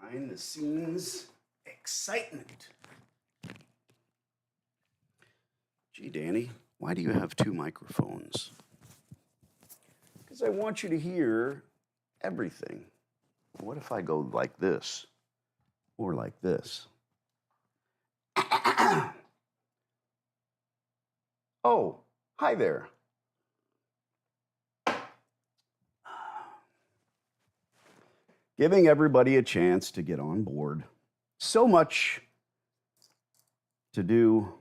behind the scenes excitement. Gee, Danny, why do you have two microphones? Because I want you to hear everything. What if I go like this or like this? Oh, hi there. Giving everybody a chance to get on board. So much to do,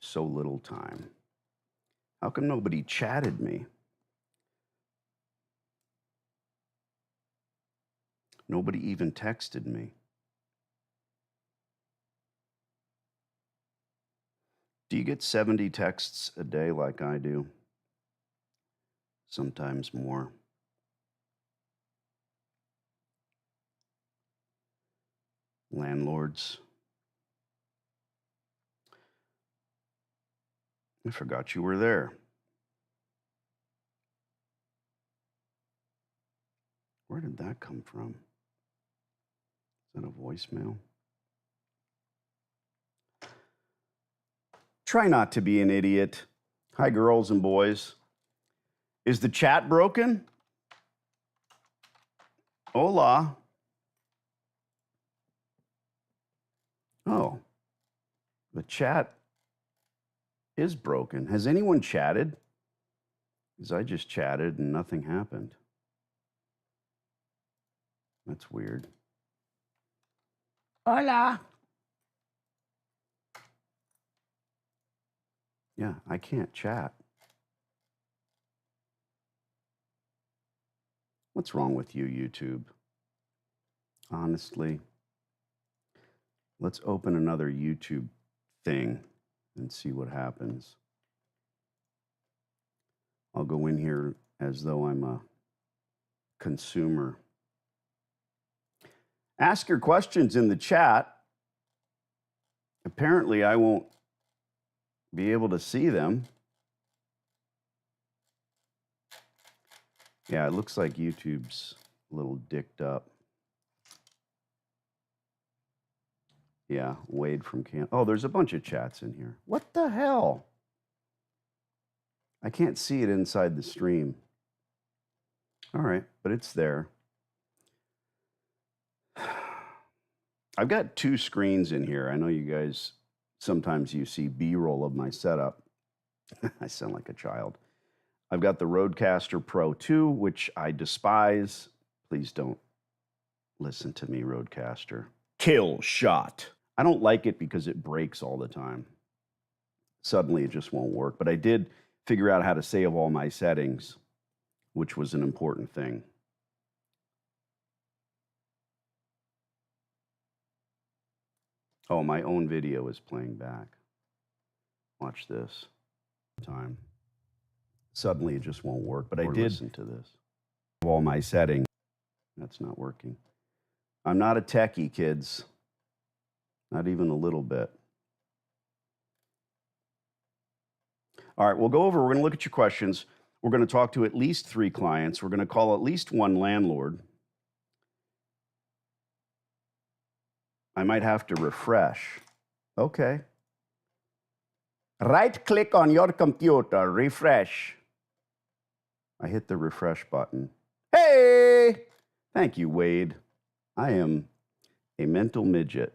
so little time. How come nobody chatted me? Nobody even texted me. Do you get 70 texts a day like I do? Sometimes more. Landlords. I forgot you were there. Where did that come from? Is that a voicemail? Try not to be an idiot. Hi, girls and boys. Is the chat broken? Hola. Oh, the chat is broken. Has anyone chatted? Because I just chatted and nothing happened. That's weird. Hola. Yeah, I can't chat. What's wrong with you, YouTube? Honestly, let's open another YouTube thing and see what happens. I'll go in here as though I'm a consumer. Ask your questions in the chat. Apparently, I won't be able to see them. Yeah, it looks like YouTube's a little dicked up. Yeah, Wade from Canada. Oh, there's a bunch of chats in here. What the hell? I can't see it inside the stream. All right, but it's there. I've got two screens in here. I know you guys, sometimes you see B-roll of my setup. I sound like a child. I've got the Rodecaster Pro 2, which I despise. Please don't listen to me, Rodecaster. Kill shot. I don't like it because it breaks all the time. Suddenly it just won't work. But I did figure out how to save all my settings, which was an important thing. Oh, my own video is playing back. Watch this. Time. Suddenly it just won't work, but I did listen to this. All my settings. That's not working. I'm not a techie, kids. Not even a little bit. All right, we'll go over, we're going to look at your questions. We're going to talk to at least 3 clients. We're going to call at least 1 landlord. I might have to refresh. Okay. Right-click on your computer, refresh. I hit the refresh button. Hey! Thank you, Wade. I am a mental midget.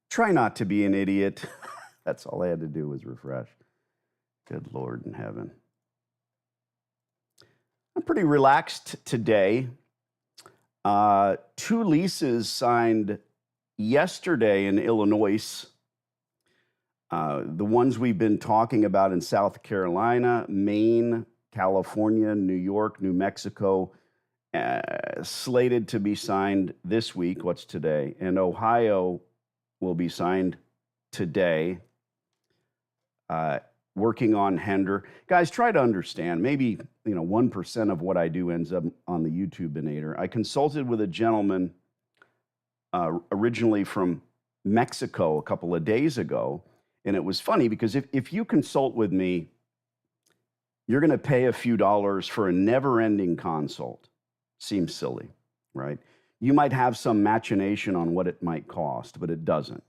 Try not to be an idiot. That's all I had to do was refresh. Good Lord in heaven. I'm pretty relaxed today. 2 leases signed yesterday in Illinois. The ones we've been talking about in South Carolina, Maine, California, New York, New Mexico, slated to be signed this week. What's today? And Ohio will be signed today. Working on Hender. Guys, try to understand. Maybe 1% of what I do ends up on the YouTube-inator. I consulted with a gentleman originally from Mexico a couple of days ago, and it was funny because if you consult with me, you're going to pay a few dollars for a never-ending consult. Seems silly, right? You might have some machination on what it might cost, but it doesn't.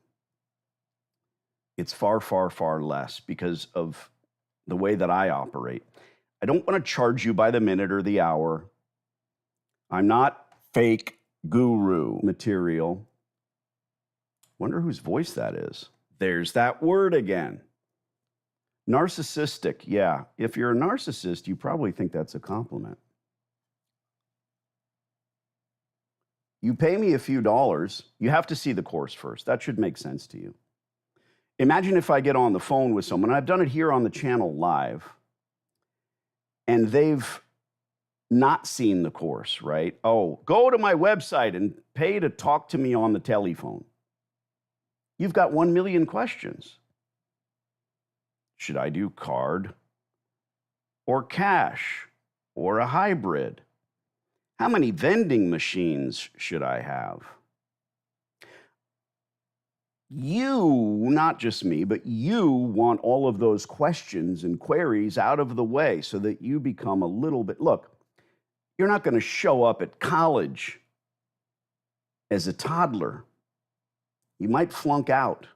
It's far, far, far less because of the way that I operate. I don't want to charge you by the minute or the hour. I'm not fake guru material. Wonder whose voice that is. There's that word again. Narcissistic. Yeah, if you're a narcissist, you probably think that's a compliment. You pay me a few dollars. You have to see the course first. That should make sense to you. Imagine if I get on the phone with someone, I've done it here on the channel live, and they've not seen the course, right? Oh, go to my website and pay to talk to me on the telephone. You've got 1 million questions. Should I do card or cash or a hybrid? How many vending machines should I have? You, not just me, but you want all of those questions and queries out of the way so that you become a little bit, look, you're not going to show up at college as a toddler. You might flunk out.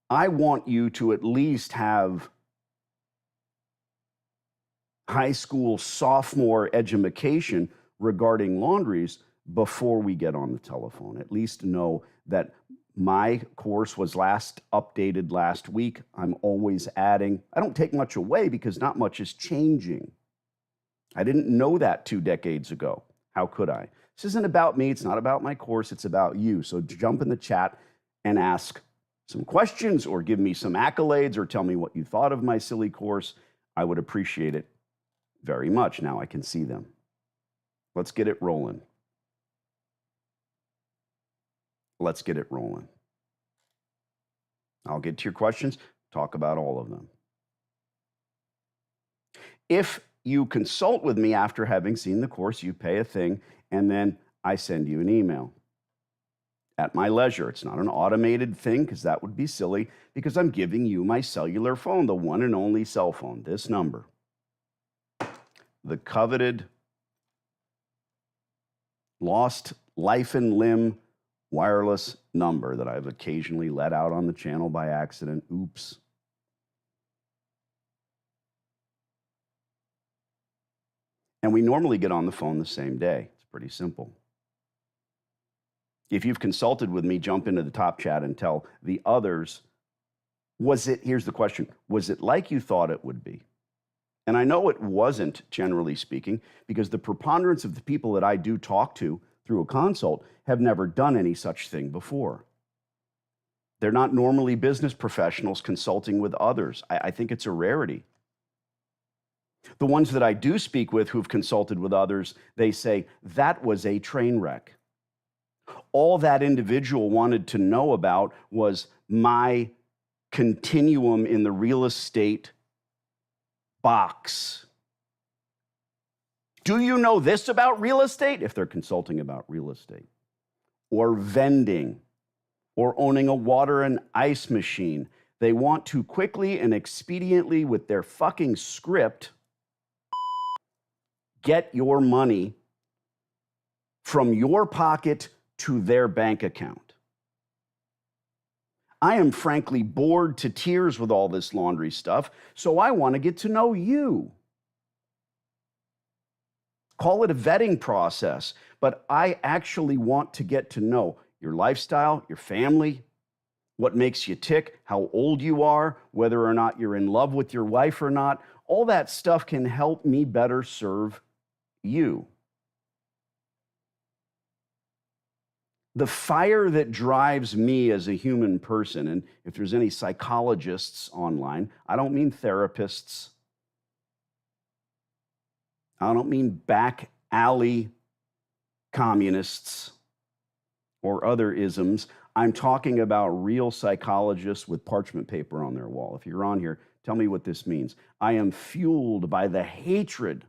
I want you to at least have high school sophomore education regarding laundries before we get on the telephone. At least know that my course was last updated last week. I'm always adding. I don't take much away because not much is changing. I didn't know that 2 decades ago. How could I? This isn't about me. It's not about my course. It's about you. So jump in the chat and ask some questions or give me some accolades or tell me what you thought of my silly course. I would appreciate it very much. Now I can see them. Let's get it rolling. Let's get it rolling. I'll get to your questions, talk about all of them. If you consult with me after having seen the course, you pay a thing, and then I send you an email at my leisure. It's not an automated thing because that would be silly, because I'm giving you my cellular phone, the one and only cell phone, this number. The coveted, lost life and limb wireless number that I've occasionally let out on the channel by accident. Oops. And we normally get on the phone the same day. It's pretty simple. If you've consulted with me, jump into the top chat and tell the others, here's the question, was it like you thought it would be? And I know it wasn't, generally speaking, because the preponderance of the people that I do talk to through a consult have never done any such thing before. They're not normally business professionals consulting with others. I think it's a rarity. The ones that I do speak with who've consulted with others, they say, that was a train wreck. All that individual wanted to know about was my continuum in the real estate box. Do you know this about real estate? If they're consulting about real estate, or vending, or owning a water and ice machine, they want to quickly and expediently, with their fucking script, get your money from your pocket to their bank account. I am frankly bored to tears with all this laundry stuff, so I want to get to know you. Call it a vetting process, but I actually want to get to know your lifestyle, your family, what makes you tick, how old you are, whether or not you're in love with your wife or not. All that stuff can help me better serve you. The fire that drives me as a human person, and if there's any psychologists online, I don't mean therapists. I don't mean back alley communists or other isms. I'm talking about real psychologists with parchment paper on their wall. If you're on here, tell me what this means. I am fueled by the hatred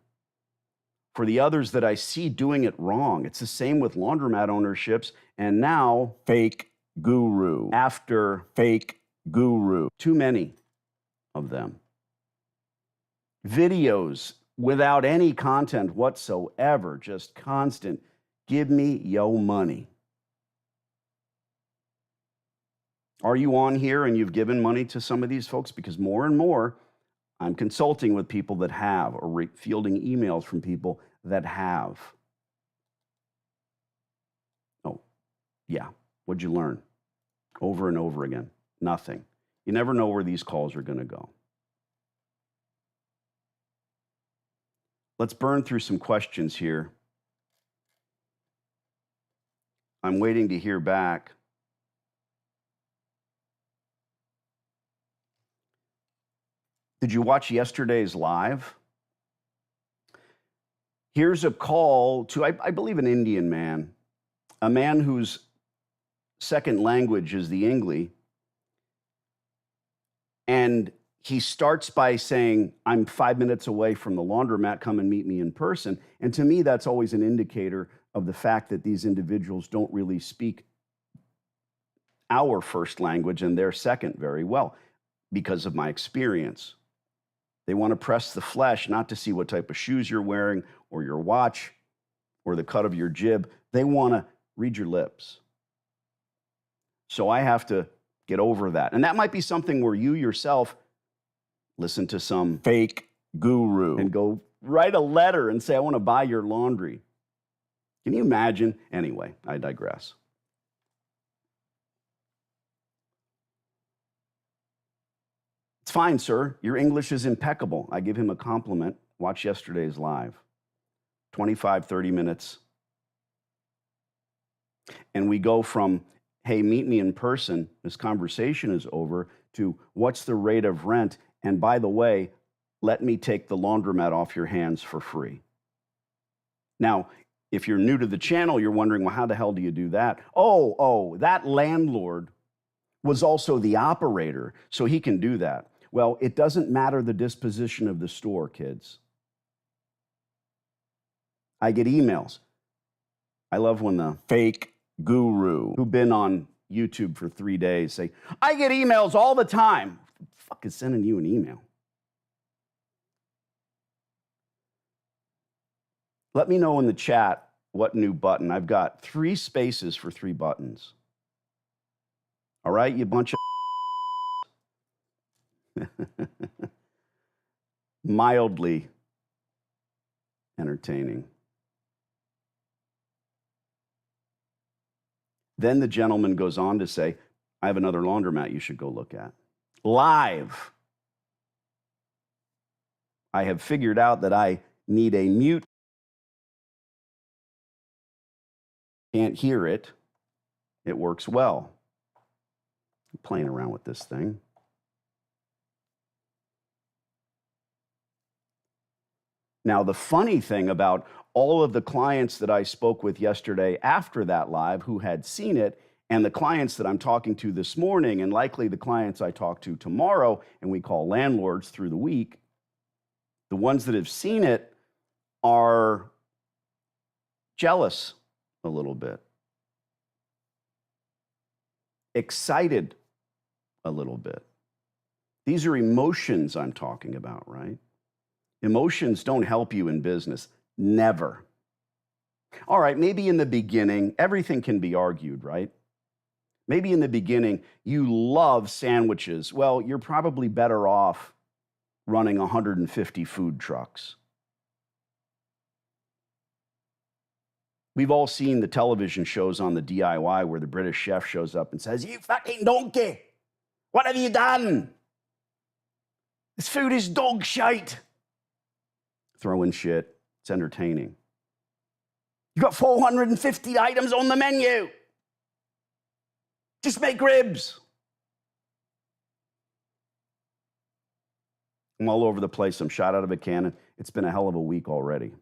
for the others that I see doing it wrong. It's the same with laundromat ownerships, and now fake guru after fake guru. Too many of them. Videos without any content whatsoever, just constant, give me yo money. Are you on here and you've given money to some of these folks? Because more and more, I'm consulting with people that have, or fielding emails from people that have. Oh, yeah. What'd you learn? Over and over again. Nothing. You never know where these calls are going to go. Let's burn through some questions here. I'm waiting to hear back. Did you watch yesterday's live? Here's a call to, I believe, an Indian man, a man whose second language is the English. And he starts by saying, I'm 5 minutes away from the laundromat, come and meet me in person. And to me, that's always an indicator of the fact that these individuals don't really speak our first language and their second very well, because of my experience. They want to press the flesh, not to see what type of shoes you're wearing or your watch or the cut of your jib. They want to read your lips. So I have to get over that. And that might be something where you yourself listen to some fake guru and go write a letter and say, I want to buy your laundry. Can you imagine? Anyway, I digress. It's fine, sir. Your English is impeccable. I give him a compliment. Watch yesterday's live. 25, 30 minutes. And we go from, hey, meet me in person, this conversation is over, to what's the rate of rent? And by the way, let me take the laundromat off your hands for free. Now, if you're new to the channel, you're wondering, well, how the hell do you do that? Oh, that landlord was also the operator, so he can do that. Well, it doesn't matter the disposition of the store, kids. I get emails. I love when the fake guru who've been on YouTube for 3 days say, I get emails all the time. Who the fuck is sending you an email? Let me know in the chat what new button. I've got 3 spaces for 3 buttons. All right, you bunch of mildly entertaining. Then the gentleman goes on to say, I have another laundromat you should go look at. Live. I have figured out that I need a mute. Can't hear it. It works well. I'm playing around with this thing. Now, the funny thing about all of the clients that I spoke with yesterday after that live who had seen it, and the clients that I'm talking to this morning, and likely the clients I talk to tomorrow, and we call landlords through the week, the ones that have seen it are jealous a little bit, excited a little bit. These are emotions I'm talking about, right? Emotions don't help you in business. Never. All right, maybe in the beginning, everything can be argued, right? Maybe in the beginning, you love sandwiches. Well, you're probably better off running 150 food trucks. We've all seen the television shows on the DIY where the British chef shows up and says, you fucking donkey, what have you done? This food is dog shite. Throwing shit. It's entertaining. You got 450 items on the menu. Just make ribs. I'm all over the place. I'm shot out of a cannon. It's been a hell of a week already.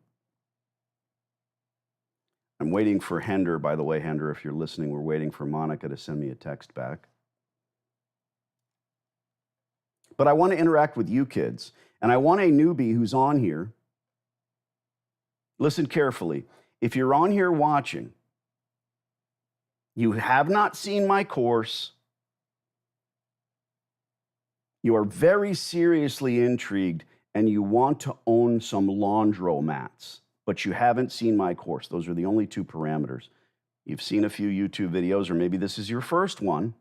I'm waiting for Hender. By the way, Hender, if you're listening, we're waiting for Monica to send me a text back. But I want to interact with you kids. And I want a newbie who's on here. Listen carefully. If you're on here watching, you have not seen my course, you are very seriously intrigued, and you want to own some Laundromats, but you haven't seen my course. Those are the only two parameters. You've seen a few YouTube videos, or maybe this is your first one.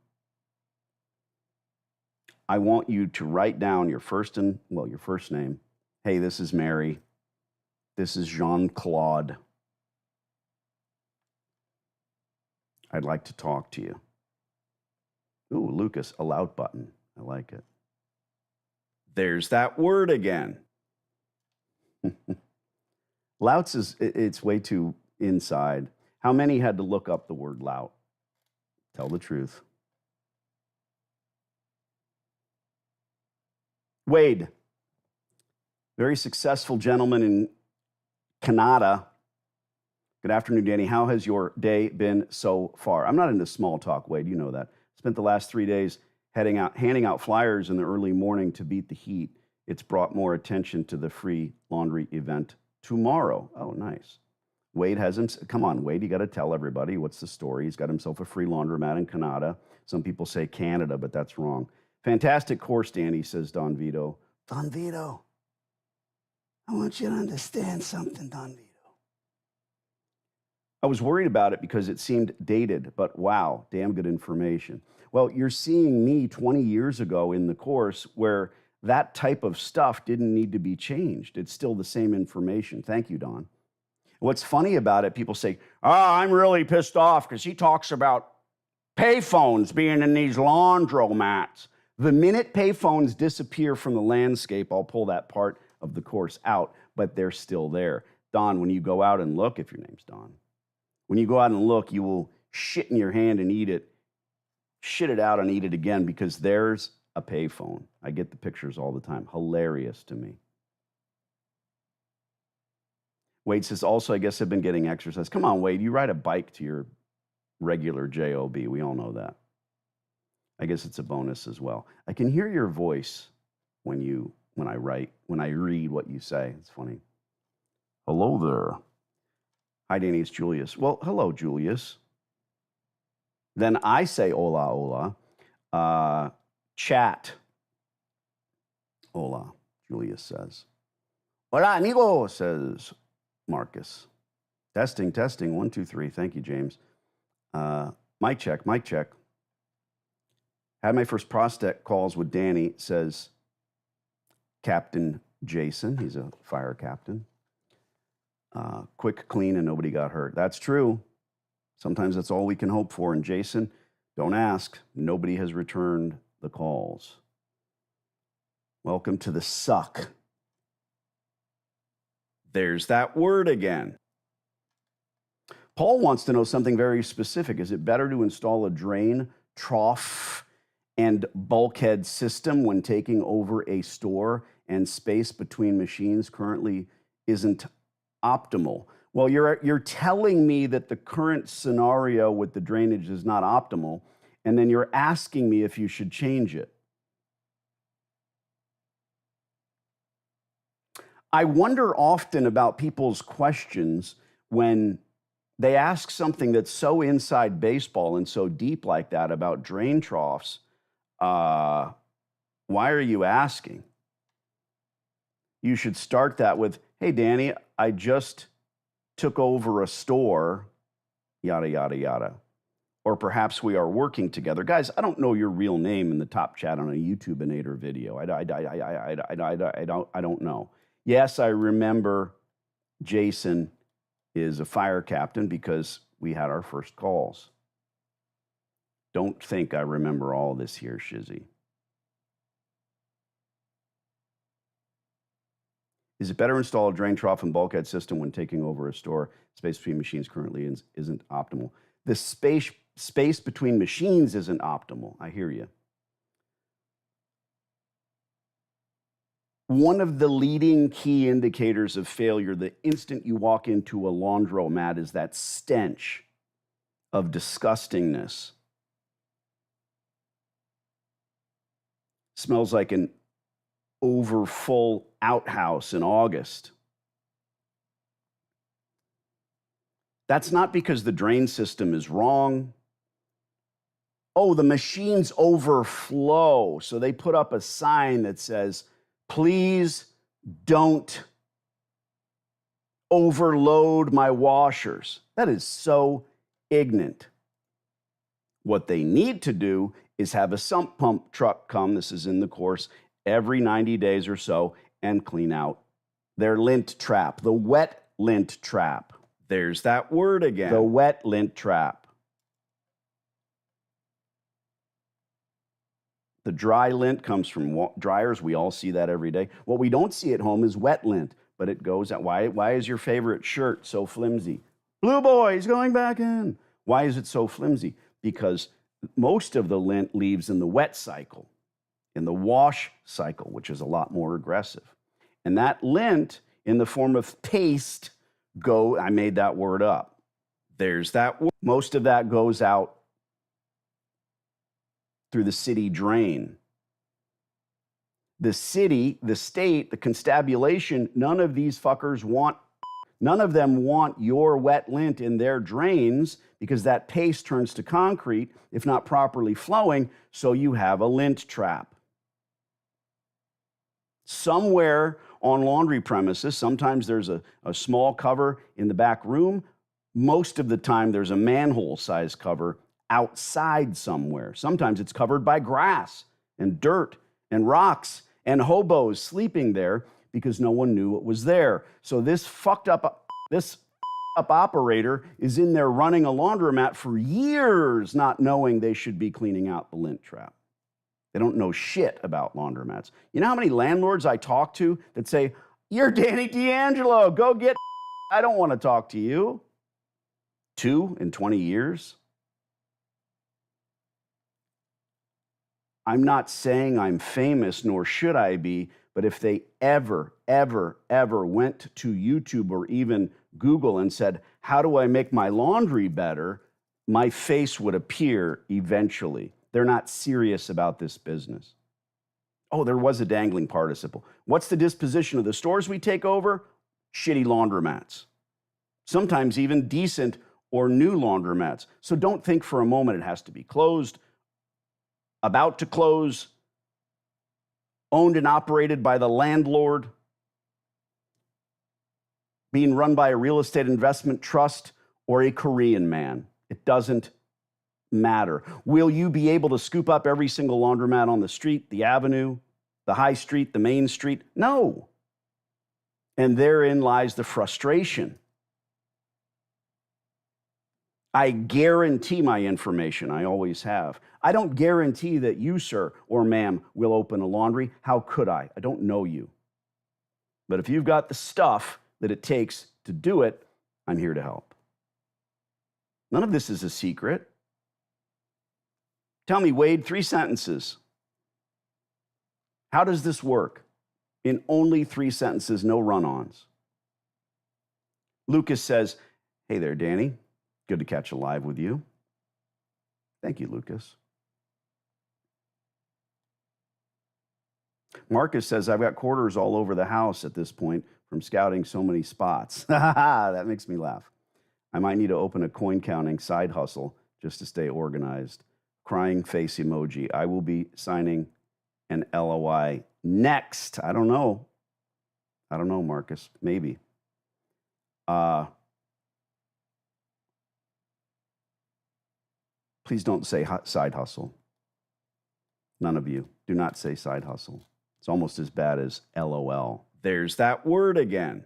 I want you to write down your first name. Hey, this is Mary. This is Jean-Claude. I'd like to talk to you. Ooh, Lucas, allow button. I like it. There's that word again. Louts it's way too inside. How many had to look up the word lout? Tell the truth. Wade, very successful gentleman in Canada. Good afternoon, Danny. How has your day been so far? I'm not into small talk, Wade. You know that. Spent the last 3 days handing out flyers in the early morning to beat the heat. It's brought more attention to the free laundry event tomorrow. Oh, nice. Wade has him. Come on, Wade, you got to tell everybody what's the story. He's got himself a free laundromat in Canada. Some people say Canada, but that's wrong. Fantastic course, Danny, says Don Vito. Don Vito, I want you to understand something, Don Vito. I was worried about it because it seemed dated, but wow, damn good information. Well, you're seeing me 20 years ago in the course where that type of stuff didn't need to be changed. It's still the same information. Thank you, Don. What's funny about it, people say, I'm really pissed off because he talks about payphones being in these laundromats. The minute payphones disappear from the landscape, I'll pull that part of the course out, but they're still there. Don, when you go out and look, if your name's Don, when you go out and look, you will shit in your hand and eat it, shit it out and eat it again because there's a payphone. I get the pictures all the time. Hilarious to me. Wade says, also, I guess I've been getting exercise. Come on, Wade, you ride a bike to your regular job. We all know that. I guess it's a bonus as well. I can hear your voice when I read what you say. It's funny. Hello there. Hi, Danny, it's Julius. Well, hello, Julius. Then I say hola, hola. Chat. Hola, Julius says. Hola, amigo, says Marcus. Testing, 1, 2, 3. Thank you, James. Mic check. Had my first prospect calls with Danny, says Captain Jason. He's a fire captain. Quick, clean, and nobody got hurt. That's true. Sometimes that's all we can hope for. And Jason, don't ask. Nobody has returned the calls. Welcome to the suck. There's that word again. Paul wants to know something very specific. Is it better to install a drain, trough, and bulkhead system when taking over a store and space between machines currently isn't optimal? Well, you're telling me that the current scenario with the drainage is not optimal, and then you're asking me if you should change it. I wonder often about people's questions when they ask something that's so inside baseball and so deep like that about drain troughs. Why are you asking? You should start that with, hey, Danny, I just took over a store, yada, yada, yada. Or perhaps we are working together. Guys, I don't know your real name in the top chat on a YouTubeinator video. I don't know. Yes, I remember Jason is a fire captain because we had our first calls. Don't think I remember all this here, Shizzy. Is it better to install a drain trough and bulkhead system when taking over a store? Space between machines currently isn't optimal. The space between machines isn't optimal. I hear you. One of the leading key indicators of failure the instant you walk into a laundromat is that stench of disgustingness. Smells like an overfull outhouse in August. That's not because the drain system is wrong. Oh, the machines overflow. So they put up a sign that says, please Don't overload my washers. That is so ignorant. What they need to do is have a sump pump truck come, this is in the course, every 90 days or so and clean out their lint trap, the wet lint trap. There's that word again, the wet lint trap. The dry lint comes from dryers. We all see that every day. What we don't see at home is wet lint, but it goes out. Why is your favorite shirt so flimsy? Blue boy's going back in. Why is it so flimsy? Because most of the lint leaves in the wet cycle, in the wash cycle, which is a lot more aggressive. And that lint in the form of paste I made that word up. There's that word. Most of that goes out through the city drain. The city, the state, the constabulation, none of these fuckers none of them want your wet lint in their drains because that paste turns to concrete if not properly flowing, so you have a lint trap. Somewhere on laundry premises, sometimes there's a small cover in the back room. Most of the time, there's a manhole-sized cover outside somewhere. Sometimes it's covered by grass and dirt and rocks and hobos sleeping there because no one knew it was there. So this fucked up operator is in there running a laundromat for years, not knowing they should be cleaning out the lint trap. They don't know shit about laundromats. You know how many landlords I talk to that say, "You're Danny D'Angelo, go get," I don't want to talk to you. 2 in 20 years. I'm not saying I'm famous, nor should I be, but if they ever went to YouTube or even Google and said, "How do I make my laundry better?" my face would appear eventually. They're not serious about this business. Oh, there was a dangling participle. What's the disposition of the stores we take over? Shitty laundromats. Sometimes even decent or new laundromats. So don't think for a moment it has to be closed, about to close, owned and operated by the landlord, being run by a real estate investment trust or a Korean man. It doesn't matter. Will you be able to scoop up every single laundromat on the street, the avenue, the high street, the main street? No. And therein lies the frustration. I guarantee my information. I always have. I don't guarantee that you, sir or ma'am, will open a laundry. How could I? I don't know you. But if you've got the stuff that it takes to do it, I'm here to help. None of this is a secret. Tell me, Wade, 3 sentences. How does this work? In only 3 sentences, no run-ons. Lucas says, "Hey there, Danny. Good to catch a live with you." Thank you, Lucas. Marcus says, "I've got quarters all over the house at this point from scouting so many spots." That makes me laugh. I might need to open a coin counting side hustle just to stay organized. Crying face emoji. I will be signing an LOI next. I don't know, Marcus. Maybe. Please don't say side hustle. None of you. Do not say side hustle. It's almost as bad as LOL. There's that word again.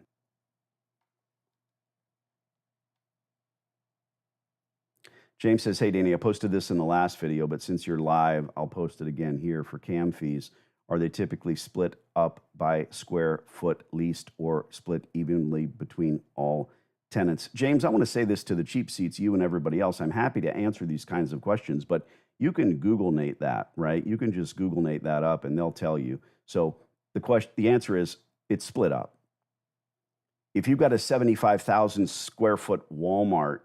James says, "Hey, Danny, I posted this in the last video, but since you're live, I'll post it again here for cam fees. Are they typically split up by square foot leased or split evenly between all tenants?" James, I want to say this to the cheap seats, you and everybody else. I'm happy to answer these kinds of questions, but you can Google Nate that, right? You can just Google Nate that up and they'll tell you. So the answer is it's split up. If you've got a 75,000 square foot Walmart,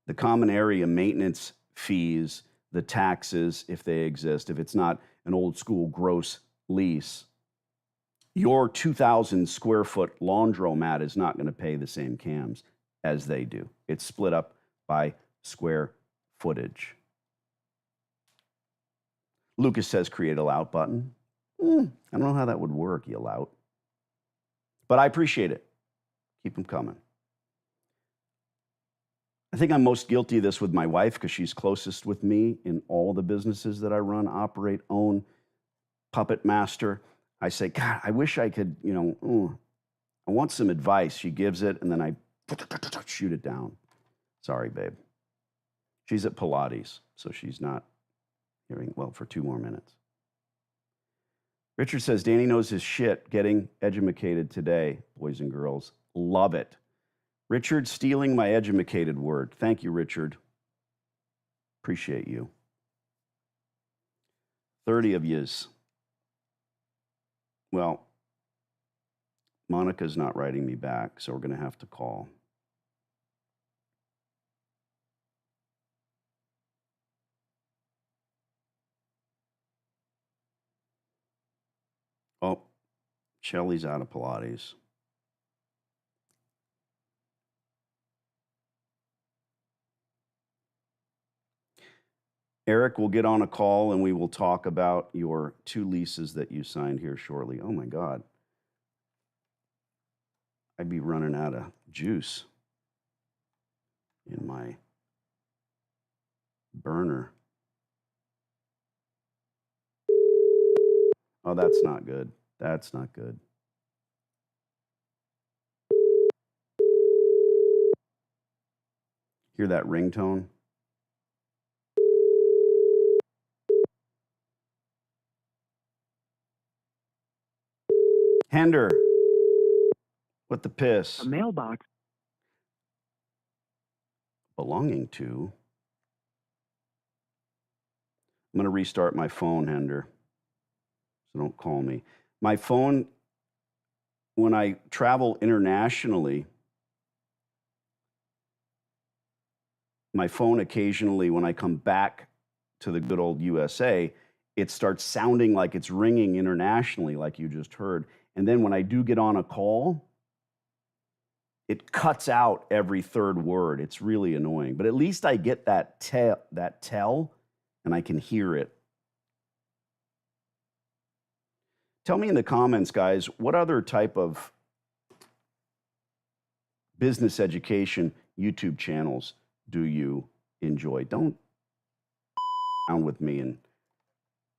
the common area maintenance fees, the taxes, if they exist, if it's not an old school gross lease, your 2,000 square foot laundromat is not going to pay the same cams as they do. It's split up by square footage. Lucas says, "Create a lout button." I don't know how that would work, you lout. But I appreciate it. Keep them coming. I think I'm most guilty of this with my wife because she's closest with me in all the businesses that I run, operate, own, puppet master. I say, God, I wish I could, I want some advice. She gives it, and then I shoot it down. Sorry, babe. She's at Pilates, so she's not hearing well for 2 more minutes. Richard says, Danny knows his shit, getting edumacated today, boys and girls. Love it. Richard stealing my edumacated word. Thank you, Richard. Appreciate you. 30 of yous. Well, Monica's not writing me back, so we're going to have to call. Oh, Shelly's out of Pilates. Eric will get on a call and we will talk about your 2 leases that you signed here shortly. Oh my God. I'd be running out of juice in my burner. Oh, that's not good. That's not good. Hear that ringtone? Hender, what the piss? A mailbox belonging to. I'm going to restart my phone, Hender. So don't call me. My phone, when I travel internationally, my phone occasionally, when I come back to the good old USA, it starts sounding like it's ringing internationally, like you just heard. And then when I do get on a call, it cuts out every 3rd word. It's really annoying. But at least I get that tell, and I can hear it. Tell me in the comments, guys, what other type of business education YouTube channels do you enjoy? Don't down with me and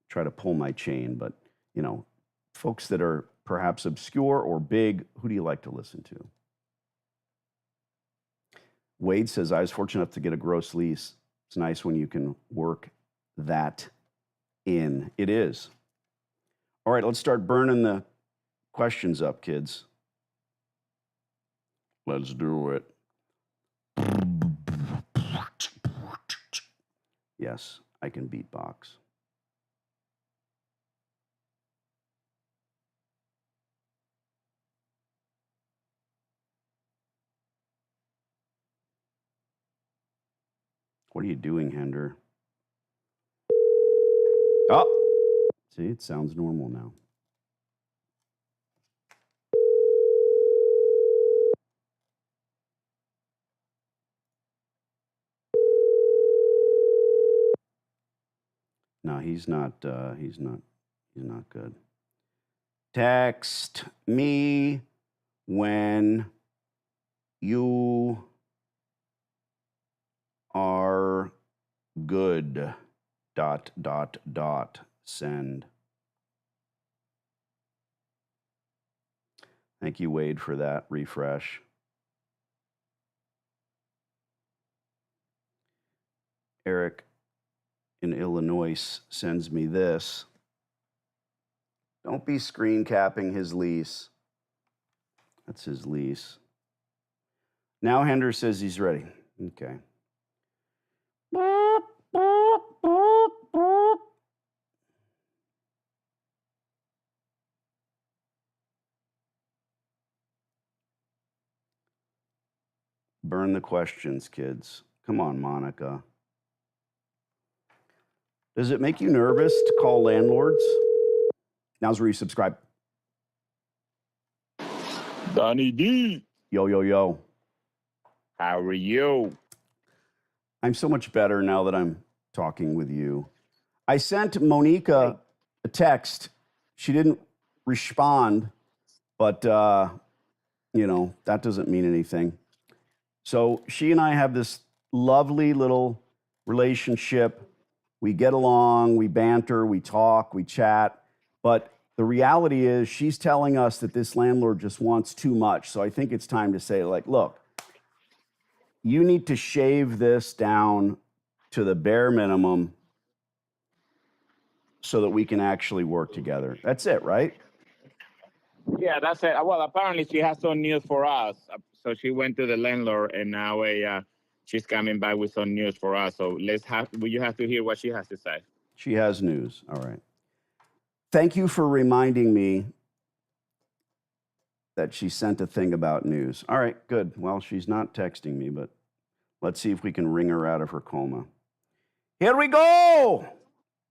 try to pull my chain, but folks that are perhaps obscure or big, who do you like to listen to? Wade says, I was fortunate enough to get a gross lease. It's nice when you can work that in. It is. All right, let's start burning the questions up, kids. Let's do it. Yes, I can beatbox. What are you doing, Hender? Oh, see, it sounds normal now. No, he's not good. Text me when you are good. ... Send. Thank you, Wade, for that refresh. Eric in Illinois sends me this. Don't be screen capping his lease. That's his lease. Now Hender says he's ready. Okay. Burn the questions, kids. Come on, Monica. Does it make you nervous to call landlords? Now's where you subscribe. Donnie D, Yo, yo, yo. how are you? I'm so much better now that I'm talking with you. I sent Monica a text. She didn't respond, but that doesn't mean anything. So she and I have this lovely little relationship. We get along, we banter, we talk, we chat. But the reality is she's telling us that this landlord just wants too much. So I think it's time to say, like, look, you need to shave this down to the bare minimum so that we can actually work together. That's it, right? Yeah, that's it. Well, apparently she has some news for us. So she went to the landlord, and now she's coming back with some news for us. So you have to hear what she has to say. She has news. All right. Thank you for reminding me that she sent a thing about news. All right, good. Well, she's not texting me, but let's see if we can wring her out of her coma. Here we go.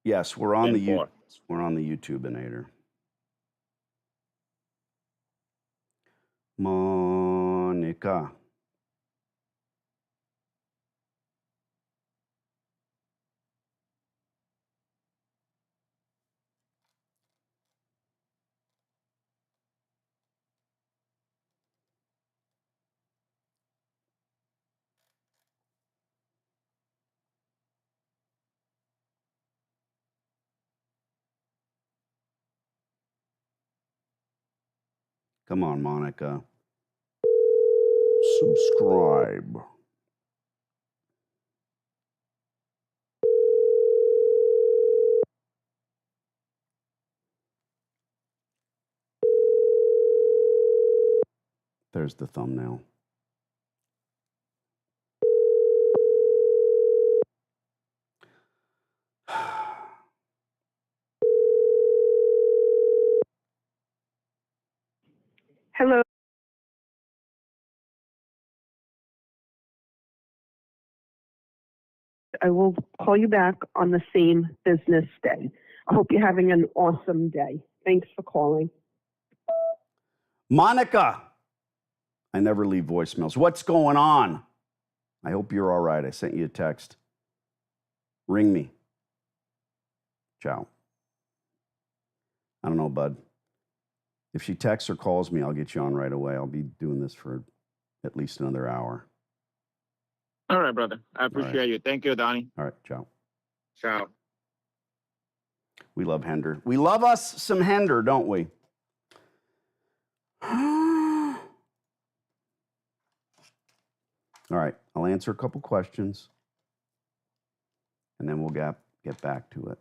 Yes, we're on the YouTubeinator. Monica. Come on, Monica. Subscribe. There's the thumbnail. Hello. I will call you back on the same business day. I hope you're having an awesome day. Thanks for calling. Monica. I never leave voicemails. What's going on? I hope you're all right. I sent you a text. Ring me. Ciao. I don't know, bud. If she texts or calls me, I'll get you on right away. I'll be doing this for at least another hour. All right, brother. I appreciate you. Thank you, Donnie. All right, ciao. Ciao. We love Hender. We love us some Hender, don't we? All right, I'll answer a couple questions, and then we'll get back to it.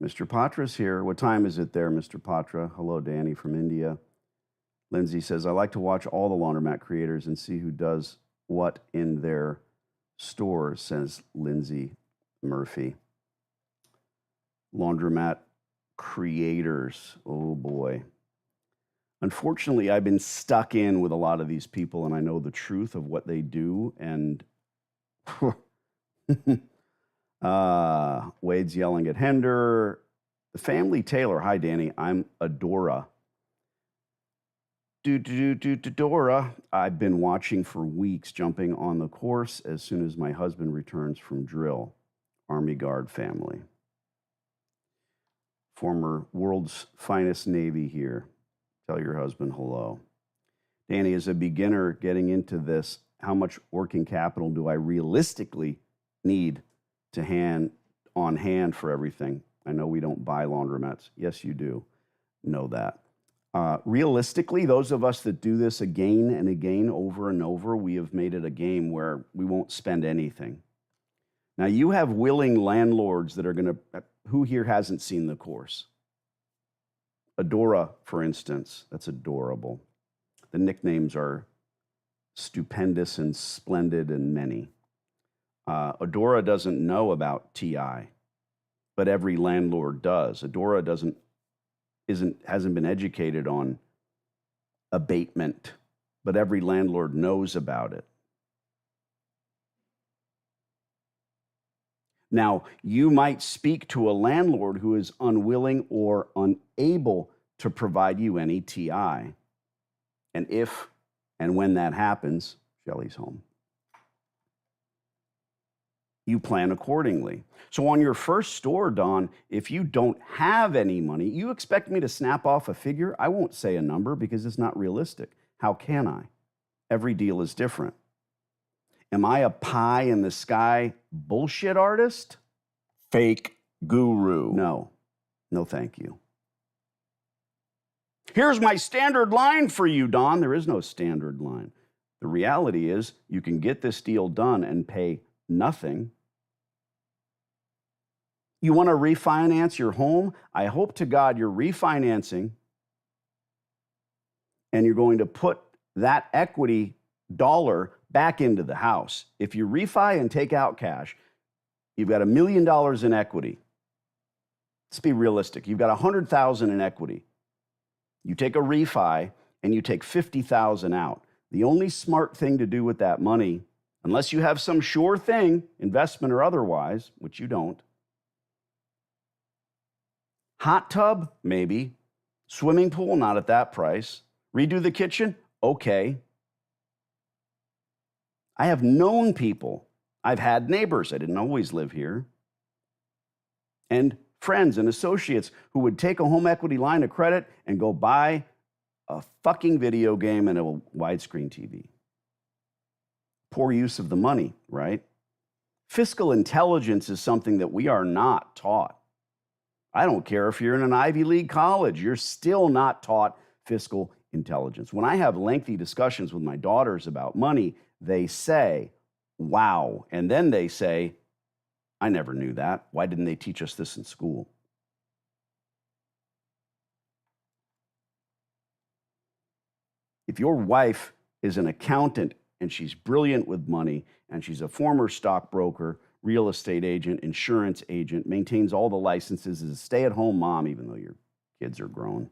Mr. Patra's here. What time is it there, Mr. Patra? Hello, Danny from India. Lindsay says, I like to watch all the laundromat creators and see who does what in their stores, says Lindsay Murphy. Laundromat creators. Oh, boy. Unfortunately, I've been stuck in with a lot of these people, and I know the truth of what they do. And Wade's yelling at Hender. The Family Tailor. Hi, Danny. I'm Adora. Dora. I've been watching for weeks, jumping on the course as soon as my husband returns from drill. Army Guard family. Former world's finest Navy here. Tell your husband hello. Danny, as a beginner getting into this, how much working capital do I realistically need to on hand for everything? I know we don't buy laundromats. Yes, you do know that. Realistically, those of us that do this again and again, over and over, we have made it a game where we won't spend anything. Now, you have willing landlords that are going to, who here hasn't seen the course? Adora, for instance. That's adorable. The nicknames are stupendous and splendid and many. Adora doesn't know about TI, but every landlord does. Adora hasn't been educated on abatement, but every landlord knows about it. Now, you might speak to a landlord who is unwilling or unable to provide you any TI. And if and when that happens, Shelley's home. You plan accordingly. So on your first store, Don, if you don't have any money, you expect me to snap off a figure? I won't say a number because it's not realistic. How can I? Every deal is different. Am I a pie in the sky bullshit artist? Fake guru. No. No, thank you. Here's my standard line for you, Don. There is no standard line. The reality is you can get this deal done and pay nothing. You want to refinance your home? I hope to God you're refinancing and you're going to put that equity dollar back into the house. If you refi and take out cash, you've got $1 million in equity. Let's be realistic. You've got $100,000 in equity. You take a refi and you take $50,000 out. The only smart thing to do with that money, unless you have some sure thing, investment or otherwise, which you don't. Hot tub, maybe. Swimming pool, not at that price. Redo the kitchen, okay. I have known people. I've had neighbors. I didn't always live here. And friends and associates who would take a home equity line of credit and go buy a fucking video game and a widescreen TV. Poor use of the money, right? Fiscal intelligence is something that we are not taught. I don't care if you're in an Ivy League college, you're still not taught fiscal intelligence. When I have lengthy discussions with my daughters about money, they say, wow. And then they say, I never knew that. Why didn't they teach us this in school? If your wife is an accountant and she's brilliant with money and she's a former stockbroker, real estate agent, insurance agent, maintains all the licenses, is a stay-at-home mom, even though your kids are grown,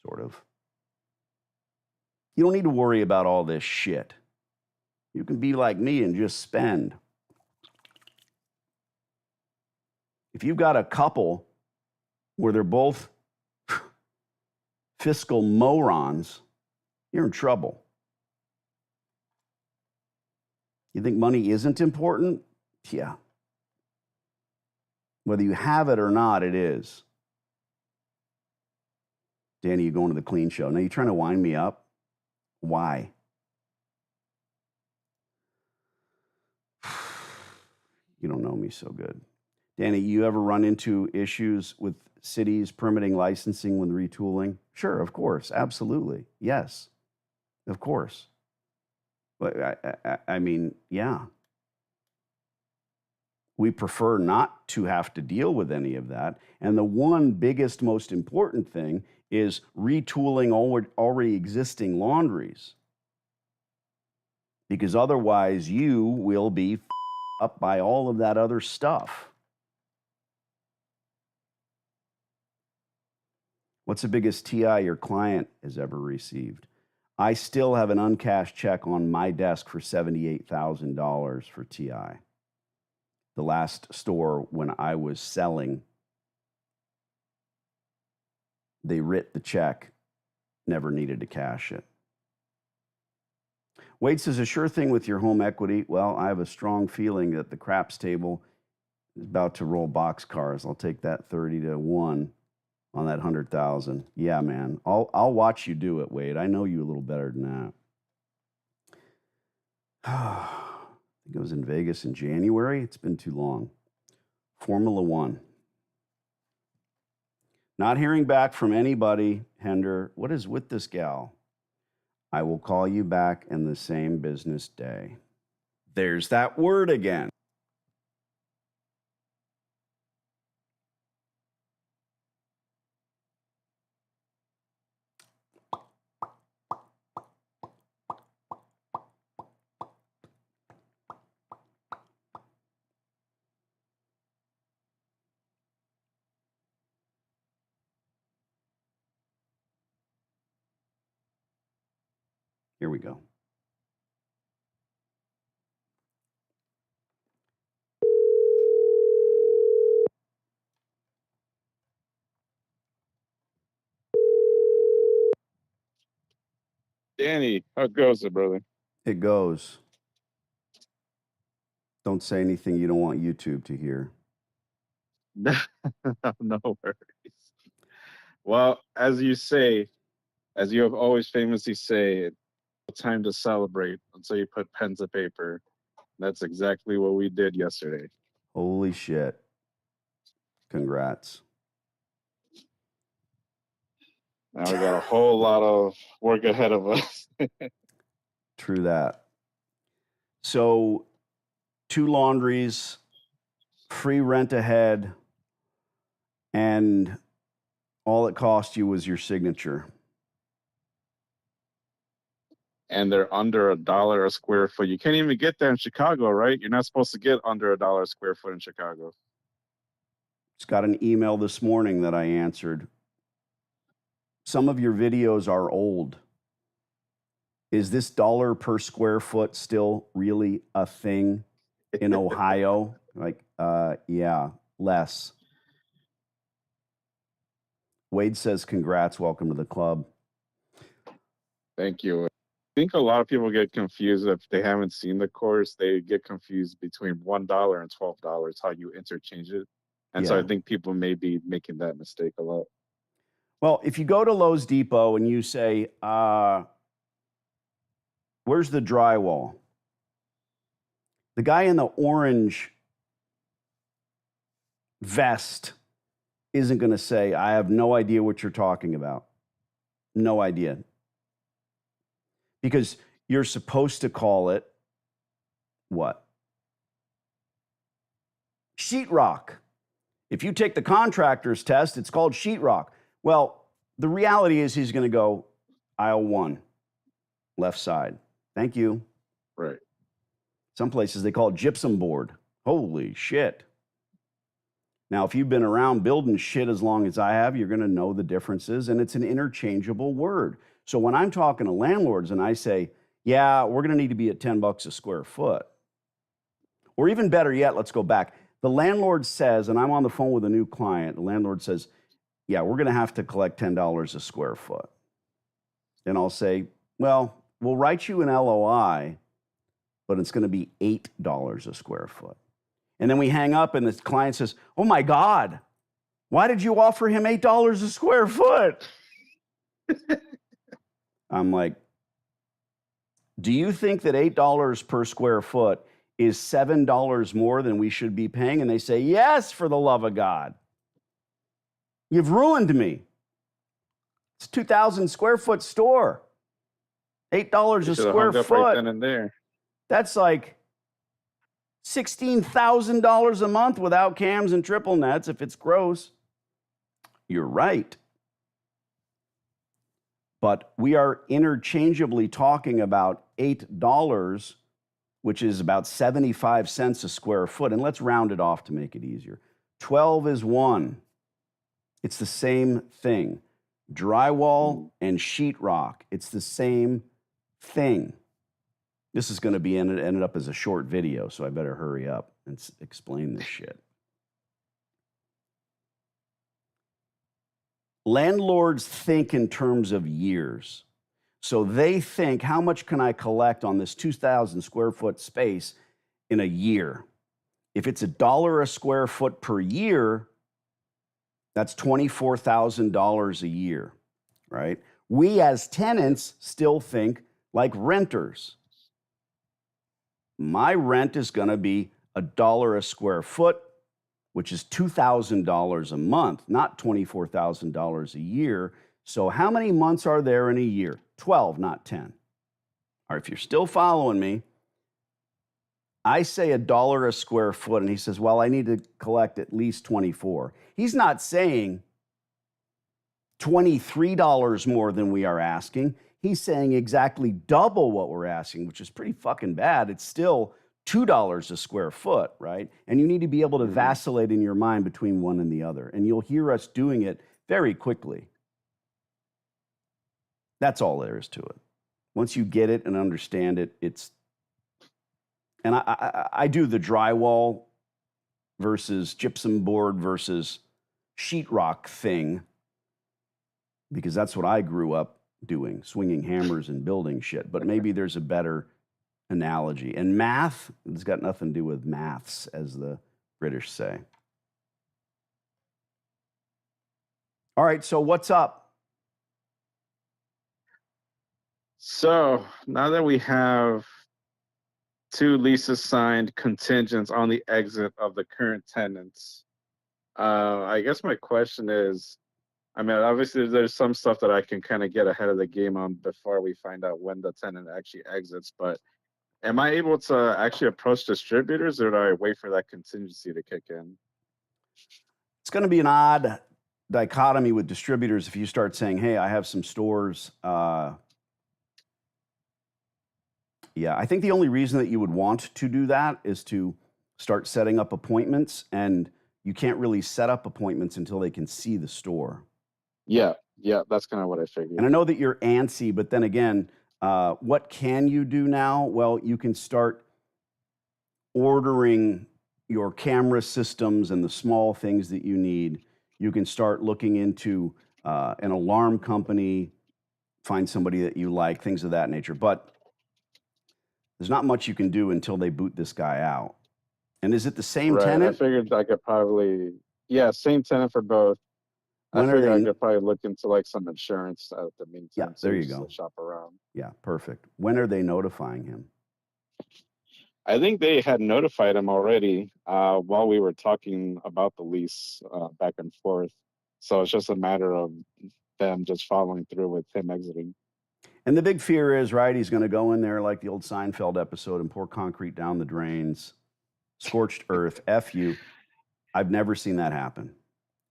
sort of. You don't need to worry about all this shit. You can be like me and just spend. If you've got a couple where they're both fiscal morons, you're in trouble. You think money isn't important? Yeah. Whether you have it or not, it is. Danny, you going to the clean show. Now, you trying to wind me up? Why? You don't know me so good. Danny, you ever run into issues with cities permitting licensing with retooling? Sure, of course. Absolutely. Yes, of course. But I mean, yeah. We prefer not to have to deal with any of that. And the one biggest, most important thing is retooling already existing laundries. Because otherwise you will be up by all of that other stuff. What's the biggest TI your client has ever received? I still have an uncashed check on my desk for $78,000 for TI. The last store when I was selling, they writ the check, never needed to cash it. Wade says, a sure thing with your home equity. Well, I have a strong feeling that the craps table is about to roll boxcars. I'll take that 30-1 on that 100,000. Yeah, man. I'll watch you do it, Wade. I know you a little better than that. It goes in Vegas in January. It's been too long. Formula One. Not hearing back from anybody, Hender. What is with this gal? I will call you back in the same business day. There's that word again. Here we go. Danny, how goes it, brother? It goes. Don't say anything you don't want YouTube to hear. No worries. Well, as you say, as you have always famously say, it's time to celebrate until you put pen to paper. That's exactly what we did yesterday. Holy shit. Congrats. Now we got a whole lot of work ahead of us. True that. So 2 laundries, free rent ahead, and all it cost you was your signature. And they're under $1 a square foot. You can't even get that in Chicago, right? You're not supposed to get under $1 a square foot in Chicago. Just got an email this morning that I answered. Some of your videos are old. Is this dollar per square foot still really a thing in Ohio? Like, yeah, less. Wade says, congrats, welcome to the club. Thank you. I think a lot of people get confused if they haven't seen the course. They get confused between $1 and $12, how you interchange it. And so I think people may be making that mistake a lot. Well, if you go to Lowe's Depot and you say, where's the drywall? The guy in the orange vest isn't going to say, I have no idea what you're talking about. No idea. Because you're supposed to call it what? Sheetrock. If you take the contractor's test, it's called sheetrock. Well, the reality is he's going to go aisle 1, left side. Thank you. Right. Some places they call it gypsum board. Holy shit. Now, if you've been around building shit as long as I have, you're going to know the differences, and it's an interchangeable word. So when I'm talking to landlords and I say, yeah, we're going to need to be at $10 a square foot, or even better yet, let's go back. The landlord says, and I'm on the phone with a new client, the landlord says, yeah, we're going to have to collect $10 a square foot. And I'll say, well, we'll write you an LOI, but it's going to be $8 a square foot. And then we hang up and the client says, oh my God, why did you offer him $8 a square foot? I'm like, do you think that $8 per square foot is $7 more than we should be paying? And they say, yes, for the love of God. You've ruined me. It's a 2,000 square foot store. $8 a square foot. Right then and there. That's like $16,000 a month without cams and triple nets if it's gross. You're right. But we are interchangeably talking about $8, which is about 75 cents a square foot. And let's round it off to make it easier. 12 is 1. It's the same thing. Drywall and sheetrock, it's the same thing. This is going to be ended up as a short video, so I better hurry up and explain this shit. Landlords think in terms of years. So they think, how much can I collect on this 2,000 square foot space in a year? If it's $1 a square foot per year, that's $24,000 a year, right? We as tenants still think like renters. My rent is going to be $1 a square foot, which is $2,000 a month, not $24,000 a year. So how many months are there in a year? 12, not 10. Or if you're still following me, I say $1 a square foot, and he says, well, I need to collect at least 24. He's not saying $23 more than we are asking. He's saying exactly double what we're asking, which is pretty fucking bad. It's still $2 a square foot, right? And you need to be able to vacillate in your mind between one and the other. And you'll hear us doing it very quickly. That's all there is to it. Once you get it and understand it, it's... And I do the drywall versus gypsum board versus sheetrock thing because that's what I grew up doing, swinging hammers and building shit. But maybe there's a better analogy. And math, it's got nothing to do with maths, as the British say. All right, so what's up? So now that we have 2 leases signed, contingents on the exit of the current tenants, I guess my question is, I mean, obviously there's some stuff that I can kind of get ahead of the game on before we find out when the tenant actually exits, but am I able to actually approach distributors, or do I wait for that contingency to kick in? It's going to be an odd dichotomy with distributors if you start saying, hey, I have some stores. Yeah, I think the only reason that you would want to do that is to start setting up appointments, and you can't really set up appointments until they can see the store. Yeah, that's kind of what I figured. And I know that you're antsy, but then again, what can you do now? Well, you can start ordering your camera systems and the small things that you need. You can start looking into an alarm company, find somebody that you like, things of that nature. But there's not much you can do until they boot this guy out. And is it the same Right, I tenant? figured I could probably, same tenant for both. When I are figured I they? could probably look into like some insurance at the meantime. Yeah, so there you just go. to shop around. Yeah, perfect. When are they notifying him? I think they had notified him already while we were talking about the lease back and forth. So it's just a matter of them just following through with him exiting. And the big fear is, right, he's going to go in there like the old Seinfeld episode and pour concrete down the drains, scorched earth, F you. I've never seen that happen.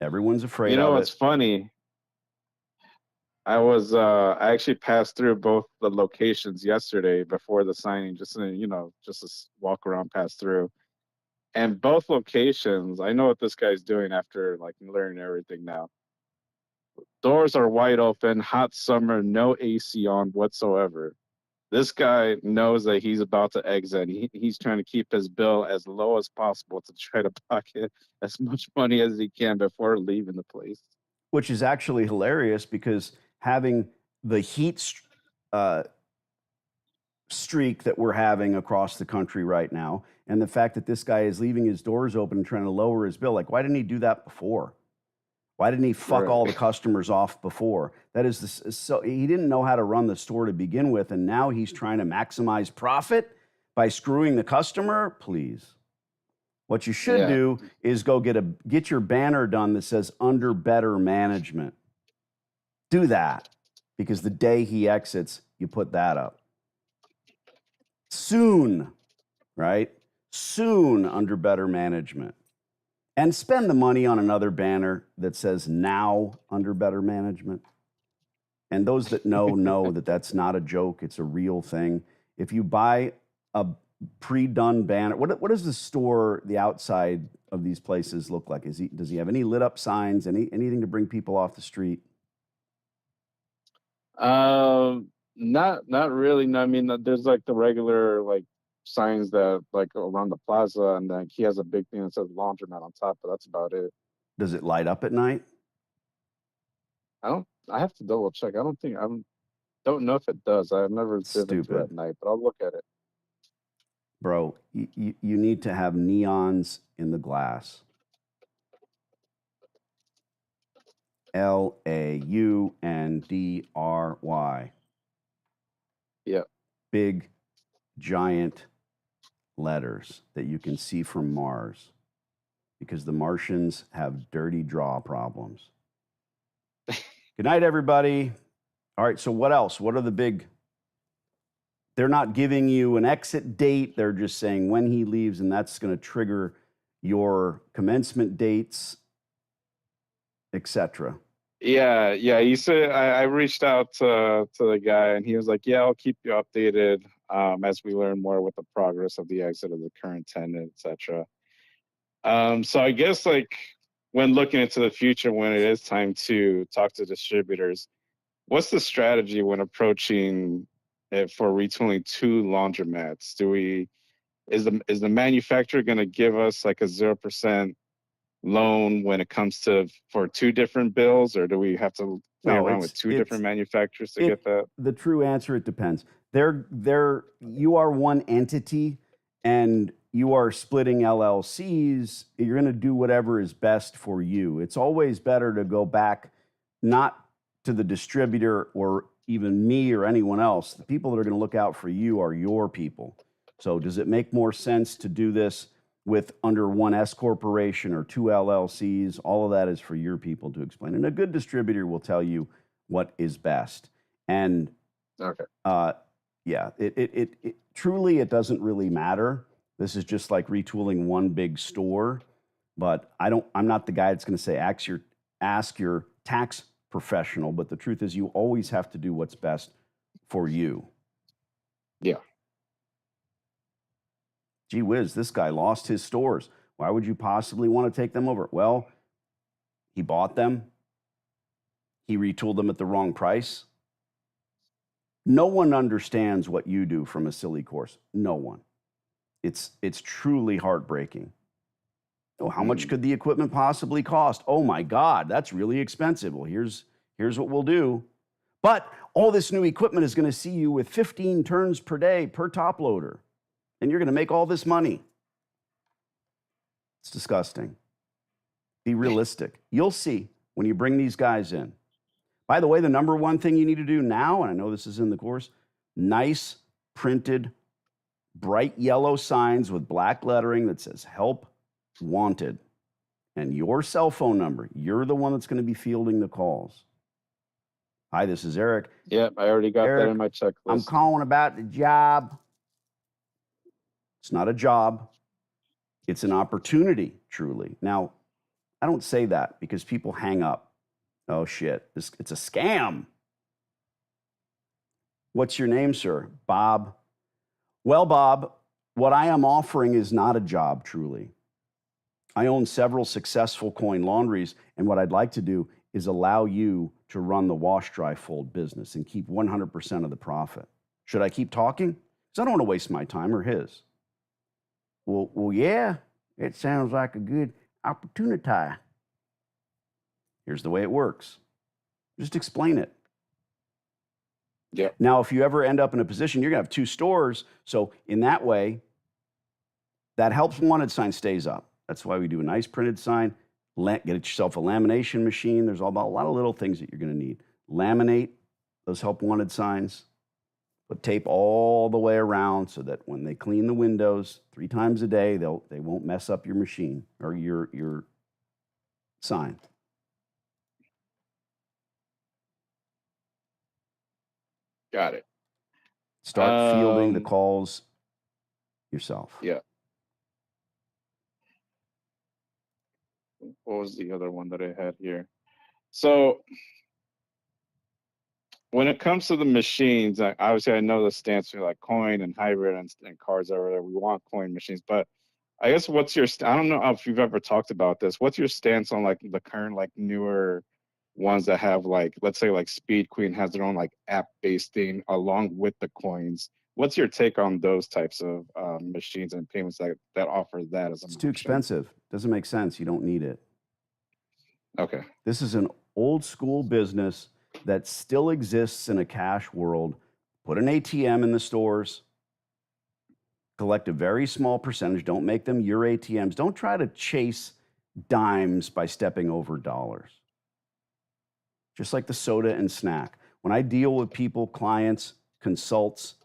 Everyone's afraid You know of what's it. funny? I actually passed through both the locations yesterday before the signing, just to walk around, pass through. And both locations, I know what this guy's doing after like learning everything now. Doors are wide open, hot summer, no AC on whatsoever. This guy knows that he's about to exit. He's trying to keep his bill as low as possible to try to pocket as much money as he can before leaving the place. Which is actually hilarious because having the heat streak that we're having across the country right now, and the fact that this guy is leaving his doors open and trying to lower his bill, like, why didn't he do that before? Why didn't he fuck all the customers off before? That is, so he didn't know how to run the store to begin with, and now he's trying to maximize profit by screwing the customer. Please. What you should do is go get your banner done that says "Under Better Management." Do that, because the day he exits, you put that up. Soon, right? Soon, under better management. And spend the money on another banner that says "Now under better management." And those that know that that's not a joke, it's a real thing. If you buy a pre-done banner, what does the store, the outside of these places look like? Does he have any lit up signs, anything to bring people off the street? Not really. No, I mean, there's like the regular like signs that like around the plaza, and then he has a big thing that says Laundromat on top, but that's about it. Does it light up at night? I have to double check. Don't know if it does. I've never driven through at night, but I'll look at it. Bro, you need to have neons in the glass. LAUNDRY. Yeah. Big, giant letters that you can see from Mars, because the Martians have dirty draw problems. Good night, everybody. All right, so what else? What are the big... They're not giving you an exit date. They're just saying when he leaves, and that's going to trigger your commencement dates, etc. Yeah. He said I reached out to the guy, and he was like, "Yeah, I'll keep you updated as we learn more with the progress of the exit of the current tenant, etc." So I guess like when looking into the future, when it is time to talk to distributors, what's the strategy when approaching it for retooling 2 laundromats? Is the manufacturer going to give us like a 0% loan when it comes to for 2 different bills, or do we have to play around with 2 different manufacturers to get that? The true answer, it depends. You are one entity, and you are splitting LLCs. You're going to do whatever is best for you. It's always better to go back, not to the distributor or even me or anyone else. The people that are going to look out for you are your people. So does it make more sense to do this with under one S corporation or two LLCs? All of that is for your people to explain. And a good distributor will tell you what is best. And Okay. yeah, it truly, it doesn't really matter. This is just like retooling one big store, but I'm not the guy that's going to say ask your tax professional, but the truth is you always have to do what's best for you. Yeah. Gee whiz, this guy lost his stores. Why would you possibly want to take them over? Well, he bought them. He retooled them at the wrong price. No one understands what you do from a silly course. No one. It's truly heartbreaking. Oh, how much could the equipment possibly cost? Oh my God, that's really expensive. Well, here's what we'll do. But all this new equipment is going to see you with 15 turns per day per top loader, and you're going to make all this money. It's disgusting. Be realistic. You'll see when you bring these guys in. By the way, the number one thing you need to do now, and I know this is in the course, nice printed bright yellow signs with black lettering that says help wanted and your cell phone number. You're the one that's going to be fielding the calls. Hi, this is Eric. Yep, I already got that in my checklist. I'm calling about the job. It's not a job. It's an opportunity, truly. Now, I don't say that because people hang up. Oh, shit, it's a scam. What's your name, sir? Bob. Well, Bob, what I am offering is not a job, truly. I own several successful coin laundries, and what I'd like to do is allow you to run the wash, dry, fold business and keep 100% of the profit. Should I keep talking? Because I don't want to waste my time or his. Well, yeah, it sounds like a good opportunity. Here's the way it works. Just explain it. Yeah. Now, if you ever end up in a position, you're going to have two stores. So in that way, that helps wanted sign stays up. That's why we do a nice printed sign. Get yourself a lamination machine. There's a lot of little things that you're going to need. Laminate those help wanted signs. Put tape all the way around so that when they clean the windows 3 times a day, they won't mess up your machine or your sign. Got it. Start fielding the calls yourself. Yeah. What was the other one that I had here? So when it comes to the machines, obviously I know the stance for like coin and hybrid and cards over there. We want coin machines, but I guess what's your? I don't know if you've ever talked about this. What's your stance on like the current like newer ones that have like, let's say like Speed Queen has their own like app-based thing along with the coins? What's your take on those types of machines and payments that offer that as an It's too option? expensive. Doesn't make sense. You don't need it. Okay. This is an old school business that still exists in a cash world. Put an ATM in the stores. Collect a very small percentage. Don't make them your ATMs. Don't try to chase dimes by stepping over dollars. Just like the soda and snack. When I deal with people, clients, consults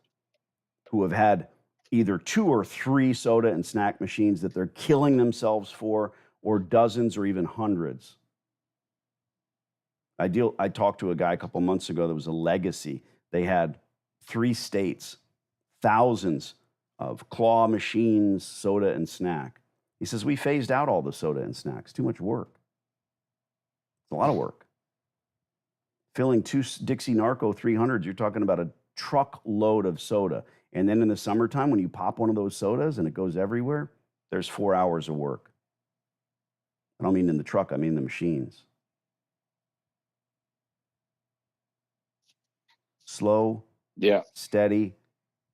who have had either 2 or 3 soda and snack machines that they're killing themselves for, or dozens or even hundreds. I talked to a guy a couple months ago that was a legacy. They had 3 states, thousands of claw machines, soda and snack. He says, we phased out all the soda and snacks. Too much work. It's a lot of work. Filling 2 Dixie Narco 300s, you're talking about a truckload of soda. And then in the summertime, when you pop one of those sodas and it goes everywhere, there's 4 hours of work. I don't mean in the truck, I mean the machines. Slow, Yeah. steady,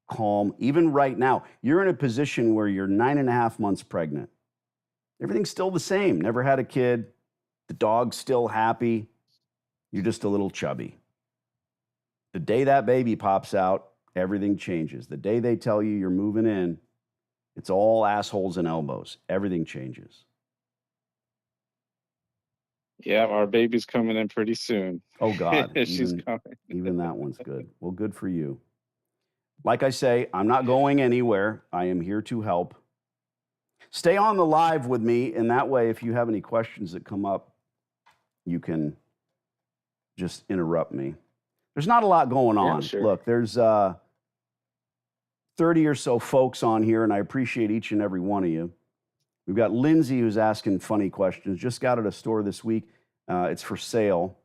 calm. Even right now, you're in a position where you're 9.5 months pregnant. Everything's still the same. Never had a kid. The dog's still happy. You're just a little chubby. The day that baby pops out, Everything changes. The day they tell you you're moving in, it's all assholes and elbows. Everything changes. Yeah, our baby's coming in pretty soon. Oh, God. She's coming. Even that one's good. Well, good for you. Like I say, I'm not going anywhere. I am here to help. Stay on the live with me, and that way, if you have any questions that come up, you can just interrupt me. There's not a lot going on. Yeah, sure. Look, there's 30 or so folks on here, and I appreciate each and every one of you. We've got Lindsay who's asking funny questions. Just got at a store this week. It's for sale,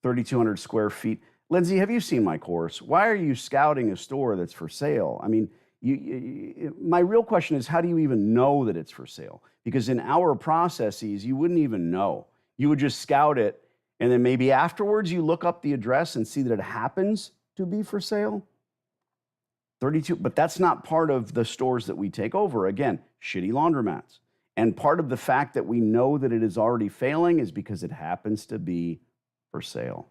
3,200 square feet. Lindsay, have you seen my course? Why are you scouting a store that's for sale? I mean, my real question is, how do you even know that it's for sale? Because in our processes, you wouldn't even know. You would just scout it, and then maybe afterwards you look up the address and see that it happens to be for sale. 32, but that's not part of the stores that we take over. Again, shitty laundromats. And part of the fact that we know that it is already failing is because it happens to be for sale.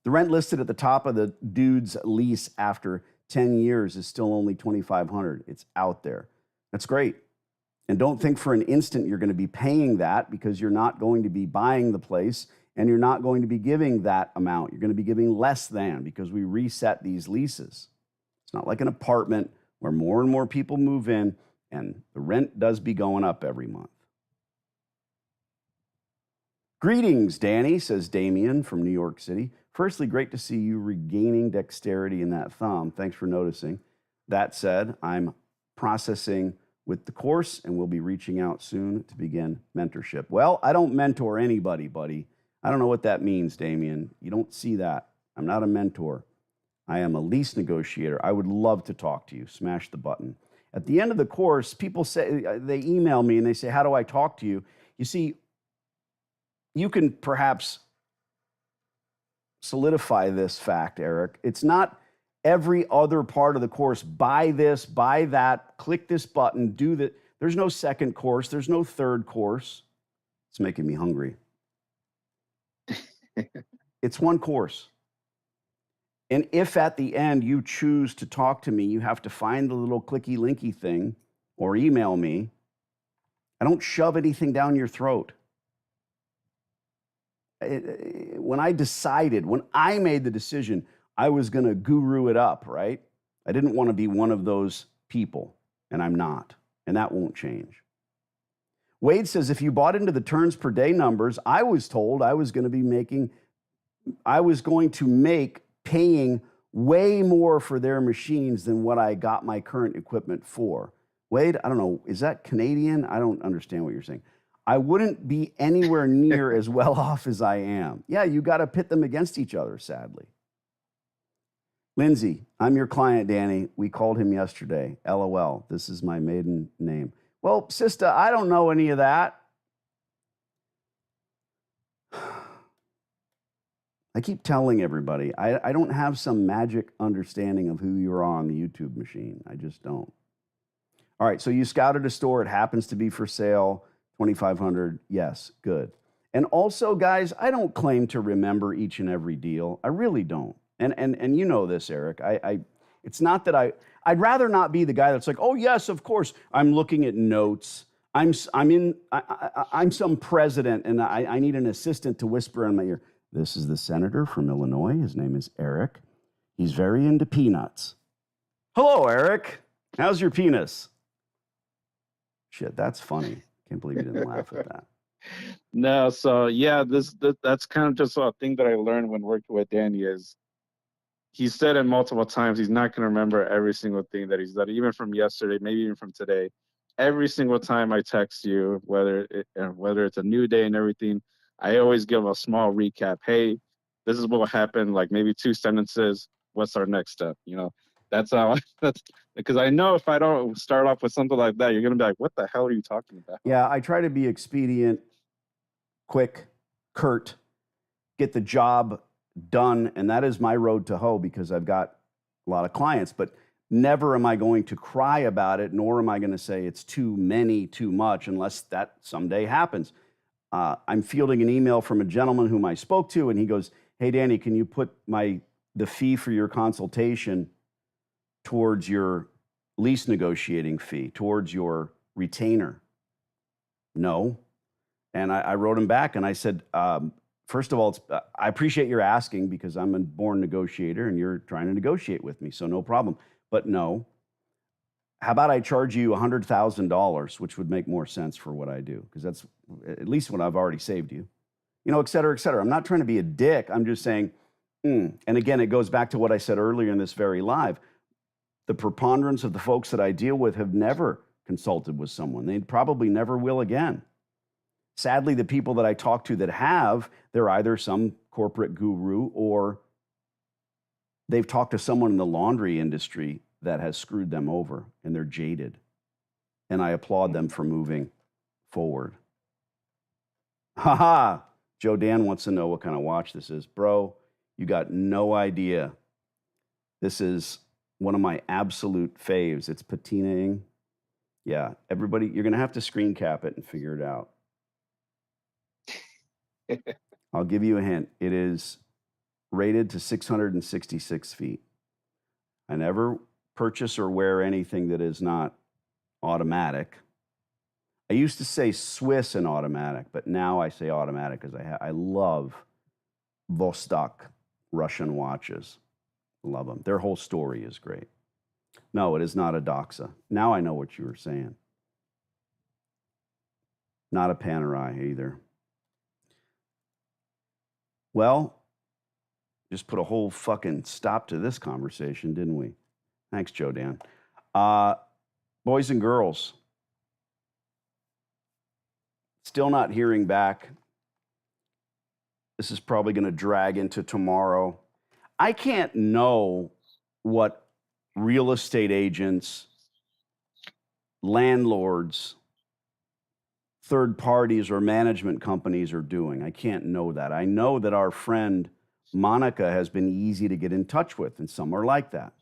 The rent listed at the top of the dude's lease after 10 years is still only $2,500. It's out there. That's great. And don't think for an instant you're going to be paying that, because you're not going to be buying the place and you're not going to be giving that amount. You're going to be giving less than, because we reset these leases. It's not like an apartment where more and more people move in and the rent does be going up every month. Greetings, Danny, says Damien from New York City. Firstly, great to see you regaining dexterity in that thumb. Thanks for noticing. That said, I'm processing with the course and we'll be reaching out soon to begin mentorship. Well, I don't mentor anybody, buddy. I don't know what that means, Damien. You don't see that. I'm not a mentor. I am a lease negotiator. I would love to talk to you. Smash the button. At the end of the course, people say, they email me and they say, how do I talk to you? You see, you can perhaps solidify this fact, Eric. It's not every other part of the course. Buy this, buy that, click this button, do that. There's no second course. There's no third course. It's making me hungry. It's one course. And if at the end you choose to talk to me, you have to find the little clicky linky thing or email me. I don't shove anything down your throat. When I made the decision, I was going to guru it up, right? I didn't want to be one of those people, and I'm not, and that won't change. Wade says, if you bought into the turns per day numbers, I was told I was going to make paying way more for their machines than what I got my current equipment for. Wade, I don't know, is that Canadian? I don't understand what you're saying. I wouldn't be anywhere near as well off as I am. Yeah, you got to pit them against each other, sadly. Lindsay, I'm your client, Danny. We called him yesterday. LOL. This is my maiden name. Well, sister, I don't know any of that. I keep telling everybody, I don't have some magic understanding of who you're on the YouTube machine. I just don't. All right, so you scouted a store. It happens to be for sale, $2,500. Yes, good. And also, guys, I don't claim to remember each and every deal. I really don't. And you know this, Eric. It's not that I'd rather not be the guy that's like, oh, yes, of course. I'm looking at notes. I'm some president, and I need an assistant to whisper in my ear. This is the senator from Illinois. His name is Eric. He's very into peanuts. Hello, Eric. How's your penis? Shit, that's funny. Can't believe you didn't laugh at that. No, so yeah, that's kind of just a thing that I learned when working with Danny is he said it multiple times. He's not going to remember every single thing that he's done, even from yesterday, maybe even from today. Every single time I text you, whether it's a new day and everything, I always give a small recap. Hey, this is what happened, like maybe 2 sentences. What's our next step? You know, that's how that's because I know if I don't start off with something like that, you're going to be like, what the hell are you talking about? Yeah, I try to be expedient, quick, curt, get the job done. And that is my road to hoe because I've got a lot of clients, but never am I going to cry about it, nor am I going to say it's too many, too much, unless that someday happens. I'm fielding an email from a gentleman whom I spoke to, and he goes, hey, Danny, can you put my the fee for your consultation towards your lease negotiating fee, towards your retainer? No. And I wrote him back and I said, first of all, I appreciate your asking because I'm a born negotiator and you're trying to negotiate with me, so no problem. But no, how about I charge you $100,000, which would make more sense for what I do, because that's at least what I've already saved you, et cetera, et cetera. I'm not trying to be a dick. I'm just saying, and again, it goes back to what I said earlier in this very live. The preponderance of the folks that I deal with have never consulted with someone. They probably never will again. Sadly, the people that I talk to that have, they're either some corporate guru or they've talked to someone in the laundry industry that has screwed them over and they're jaded. And I applaud them for moving forward. Haha, Joe Dan wants to know what kind of watch this is. Bro, you got no idea. This is one of my absolute faves. It's patinaing. Yeah, everybody, you're going to have to screen cap it and figure it out. I'll give you a hint. It is rated to 666 feet. I never purchase or wear anything that is not automatic. I used to say Swiss and automatic, but now I say automatic because I love Vostok Russian watches. Love them. Their whole story is great. No, it is not a Doxa. Now I know what you were saying. Not a Panerai either. Well, just put a whole fucking stop to this conversation, didn't we? Thanks, Joe Dan. Boys and girls, still not hearing back. This is probably going to drag into tomorrow. I can't know what real estate agents, landlords, third parties, or management companies are doing. I can't know that. I know that our friend Monica has been easy to get in touch with, and some are like that.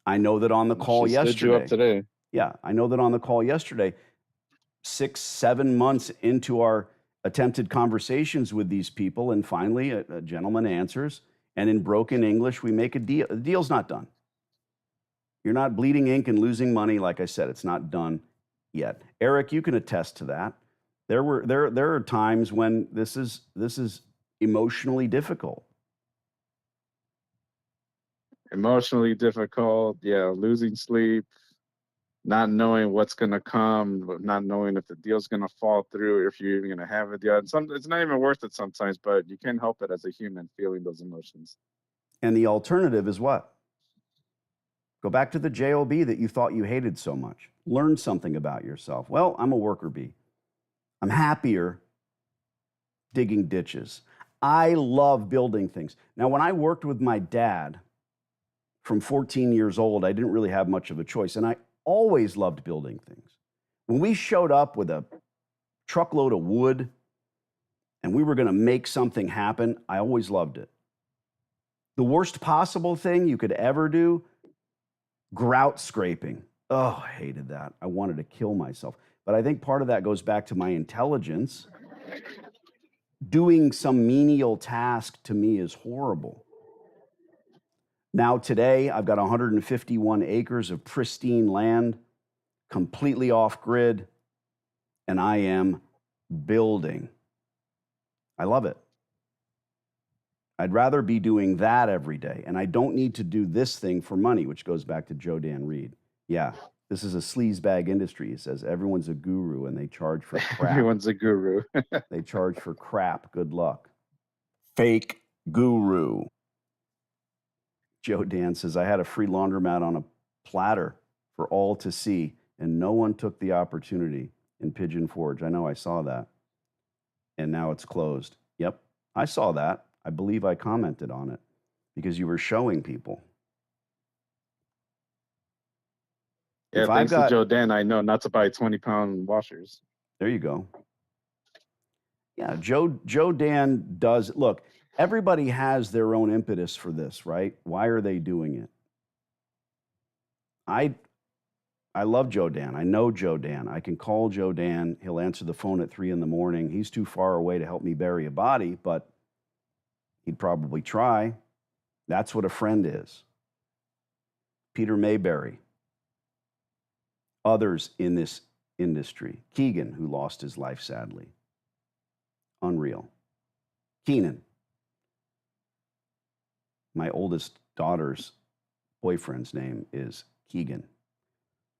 I know that on the call yesterday. Stood you up today. Yeah, I know that on the call yesterday, 6-7 months into our attempted conversations with these people, and finally a gentleman answers, and in broken English, we make a deal. The deal's not done. You're not bleeding ink and losing money. Like I said, it's not done yet. Eric, you can attest to that. There are times when this is emotionally difficult. Emotionally difficult, yeah, losing sleep, not knowing what's going to come, not knowing if the deal's going to fall through, if you're even going to have a deal. And it's not even worth it sometimes, but you can't help it as a human feeling those emotions. And the alternative is what? Go back to the JOB that you thought you hated so much. Learn something about yourself. Well, I'm a worker bee. I'm happier digging ditches. I love building things. Now, when I worked with my dad from 14 years old, I didn't really have much of a choice. And I always loved building things. When we showed up with a truckload of wood and we were going to make something happen, I always loved it. The worst possible thing you could ever do, grout scraping. Oh, I hated that. I wanted to kill myself. But I think part of that goes back to my intelligence. Doing some menial task to me is horrible. Now today, I've got 151 acres of pristine land, completely off grid, and I am building. I love it. I'd rather be doing that every day, and I don't need to do this thing for money, which goes back to Joe Dan Reed. Yeah, this is a sleazebag industry. He says everyone's a guru, and they charge for crap. Everyone's a guru. They charge for crap. Good luck. Fake guru. Joe Dan says, I had a free laundromat on a platter for all to see, and no one took the opportunity in Pigeon Forge. I know, I saw that. And now it's closed. Yep, I saw that. I believe I commented on it because you were showing people. Yeah, thanks to Joe Dan, I know not to buy 20-pound washers. There you go. Yeah, Joe Dan does. Look, everybody has their own impetus for this, right? Why are they doing it? I love Joe Dan. I know Joe Dan. I can call Joe Dan. He'll answer the phone at 3 a.m. He's too far away to help me bury a body, but he'd probably try. That's what a friend is. Peter Mayberry. Others in this industry. Keegan, who lost his life sadly. Unreal. Keenan. My oldest daughter's boyfriend's name is Keegan.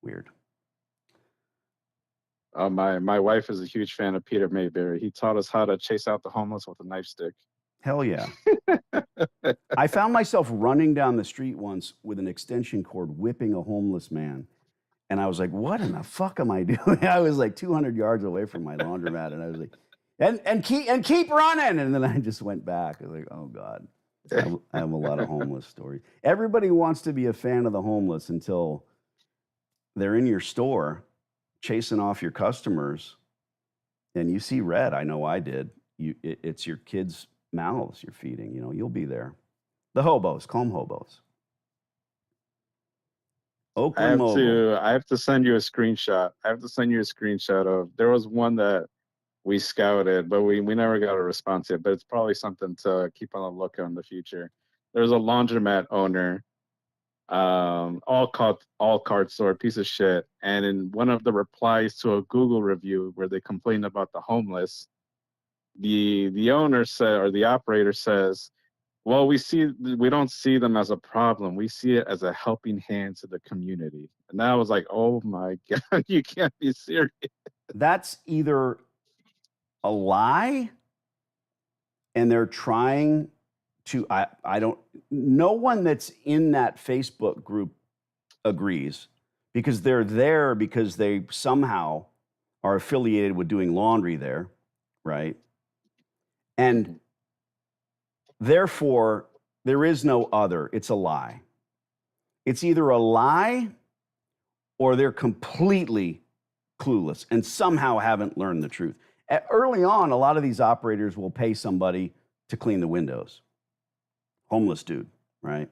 Weird. My wife is a huge fan of Peter Mayberry. He taught us how to chase out the homeless with a knife stick. Hell yeah. I found myself running down the street once with an extension cord whipping a homeless man. And I was like, what in the fuck am I doing? I was like 200 yards away from my laundromat. And I was like, and keep running. And then I just went back. I was like, oh God. I have a lot of homeless stories. Everybody wants to be a fan of the homeless until they're in your store chasing off your customers and you see red. I know I did. It's your kids' mouths you're feeding. You know, you'll be there. The hobos, call them hobos. Oakland Mobile. I have to send you a screenshot. Of, there was one that we scouted, but we never got a response yet, but it's probably something to keep on the lookout in the future. There's a laundromat owner, all cart store, piece of shit. And in one of the replies to a Google review where they complained about the homeless, the owner said, or the operator says, well, we don't see them as a problem. We see it as a helping hand to the community. And I was like, oh my God, you can't be serious. That's either a lie and they're trying to, no one that's in that Facebook group agrees because they're there because they somehow are affiliated with doing laundry there, right? And therefore, there is no other. It's a lie. It's either a lie or they're completely clueless and somehow haven't learned the truth. Early on, a lot of these operators will pay somebody to clean the windows. Homeless dude, right?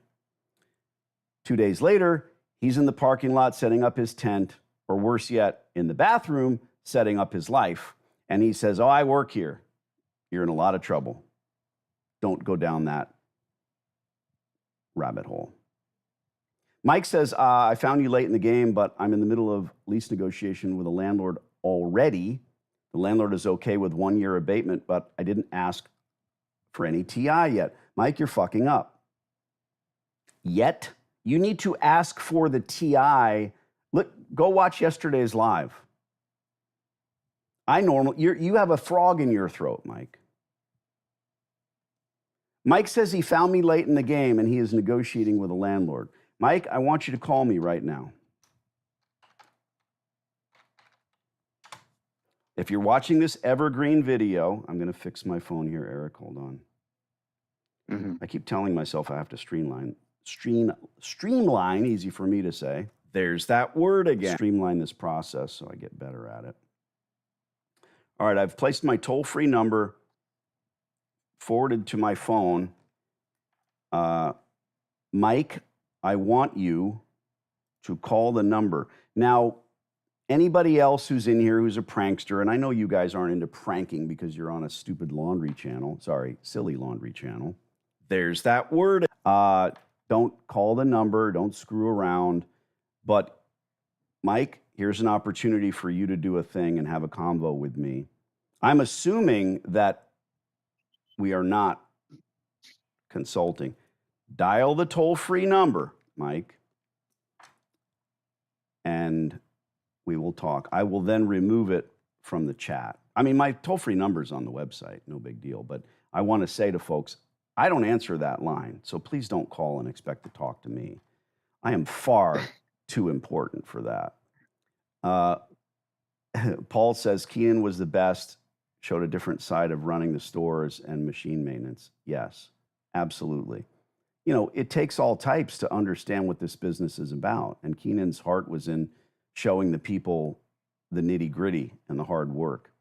2 days later, he's in the parking lot setting up his tent, or worse yet, in the bathroom setting up his life. And he says, oh, I work here. You're in a lot of trouble. Don't go down that rabbit hole. Mike says, I found you late in the game, but I'm in the middle of lease negotiation with a landlord already. The landlord is okay with 1 year abatement, but I didn't ask for any TI yet. Mike, you're fucking up. Yet, you need to ask for the TI. Look, go watch yesterday's live. You have a frog in your throat, Mike. Mike says he found me late in the game and he is negotiating with a landlord. Mike, I want you to call me right now. If you're watching this evergreen video, I'm going to fix my phone here, Eric. Hold on. Mm-hmm. I keep telling myself I have to streamline, easy for me to say. There's that word again. Streamline this process so I get better at it. All right, I've placed my toll-free number forwarded to my phone. Mike, I want you to call the number. Now, anybody else who's in here who's a prankster, and I know you guys aren't into pranking because you're on a stupid laundry channel. Sorry, silly laundry channel. There's that word. Don't call the number. Don't screw around. But, Mike, here's an opportunity for you to do a thing and have a convo with me. I'm assuming that we are not consulting. Dial the toll-free number, Mike, and we will talk. I will then remove it from the chat. I mean, my toll-free number is on the website, no big deal. But I want to say to folks, I don't answer that line, so please don't call and expect to talk to me. I am far too important for that. Paul says Keenan was the best, showed a different side of running the stores and machine maintenance. Yes, absolutely. You know, it takes all types to understand what this business is about. And Keenan's heart was in showing the people the nitty-gritty and the hard work.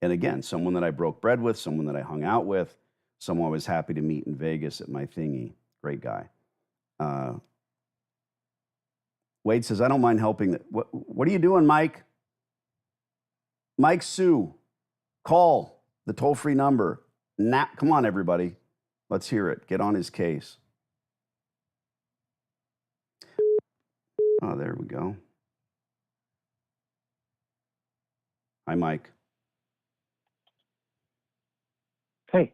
And again, someone that I broke bread with, someone that I hung out with, someone I was happy to meet in Vegas at my thingy. Great guy. Wade says, I don't mind helping. What are you doing, Mike? Mike Sue, call the toll-free number Now, come on, everybody. Let's hear it. Get on his case. Oh, there we go. Hi, Mike. Hey,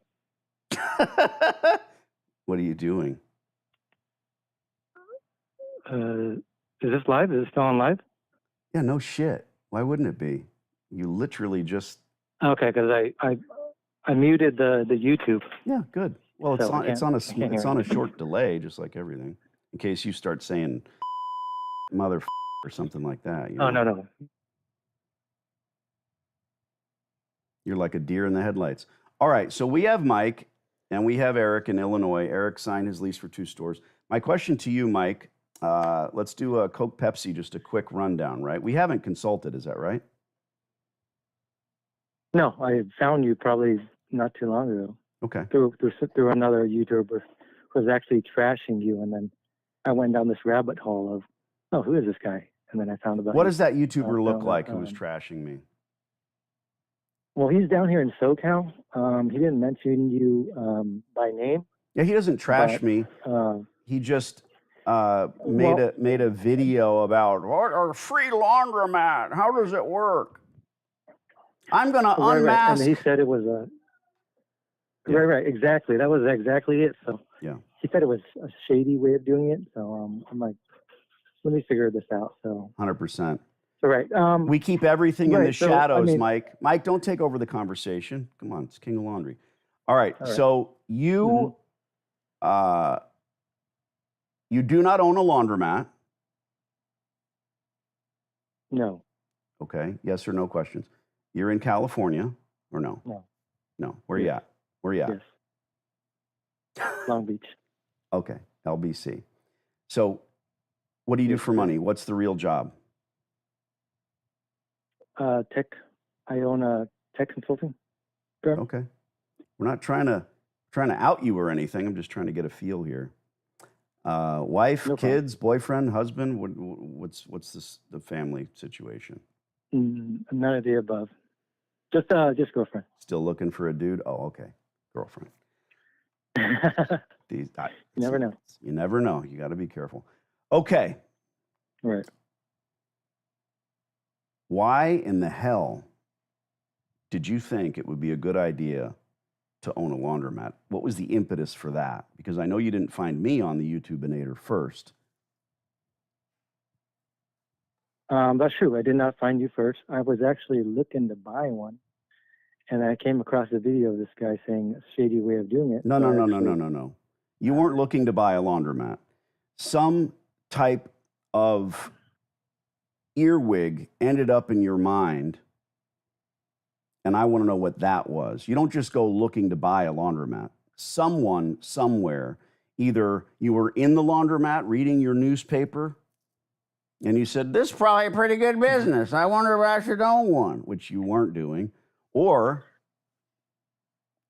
What are you doing? is this live? Is it still on live? Yeah, no shit. Why wouldn't it be? You literally just. Okay, because I muted the YouTube. Yeah, good. Well, it's So I on can't hear it's on a it. short delay, just like everything. In case you start saying mother or something like that. You Oh, know? no. You're like a deer in the headlights. All right, so we have Mike and we have Eric in Illinois. Eric signed his lease for 2 stores. My question to you, Mike, let's do a Coke Pepsi, just a quick rundown, right? We haven't consulted, is that right? No, I found you probably not too long ago Okay. through another YouTuber who was actually trashing you, and then I went down this rabbit hole of, oh, who is this guy? And then I found about What you. does that YouTuber look found, like who was trashing me? Well, he's down here in SoCal. He didn't mention you by name. Yeah, he doesn't trash But, me. He just made a video about what are free laundromat? How does it work? I'm gonna unmask. And he said it was a right, exactly. That was exactly it. So yeah, he said it was a shady way of doing it. So I'm like, let me figure this out. So 100%. So right. We keep everything in the so, shadows, I mean, Mike. Mike, don't take over the conversation. Come on, it's King of Laundry. All right. All right. So you you do not own a laundromat. No. Okay. Yes or no questions. You're in California or no? No. No. Where you at? Where you at? Yes. Long Beach. Okay. LBC. So what do you do for money? What's the real job? Tech. I own a tech consulting firm. Okay. We're not trying to out you or anything. I'm just trying to get a feel here. Wife, No kids, boyfriend, husband. What's the family situation? None of the above. Just girlfriend. Still looking for a dude? Oh, okay. Girlfriend. You never know. You never know. You got to be careful. Okay. Right. Why in the hell did you think it would be a good idea to own a laundromat? What was the impetus for that? Because I know you didn't find me on the YouTubeinator first. That's true. I did not find you first. I was actually looking to buy one, and I came across a video of this guy saying a shady way of doing it. No. You weren't looking to buy a laundromat. Some type of earwig ended up in your mind, and I want to know what that was. You don't just go looking to buy a laundromat. Someone, somewhere, either you were in the laundromat reading your newspaper, and you said, this is probably a pretty good business. I wonder if I should own one, which you weren't doing. Or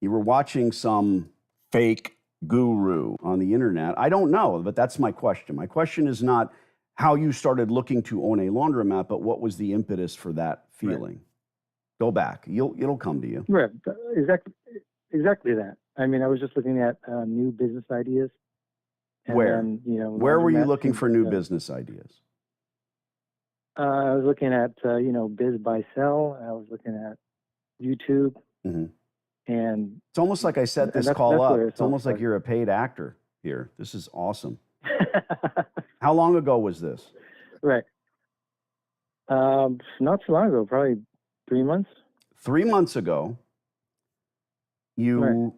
you were watching some fake guru on the internet. I don't know, but that's my question. My question is not how you started looking to own a laundromat, but what was the impetus for that feeling? Right. Go back. It'll come to you. Right. Exactly that. I mean, I was just looking at new business ideas. And where? then, where were you looking for new business ideas? I was looking at, Biz Buy Sell. I was looking at YouTube. Mm-hmm. And it's almost like I set this call up. It's almost like you're a paid actor here. This is awesome. How long ago was this? Right. Not too long ago, probably 3 months. 3 months ago, you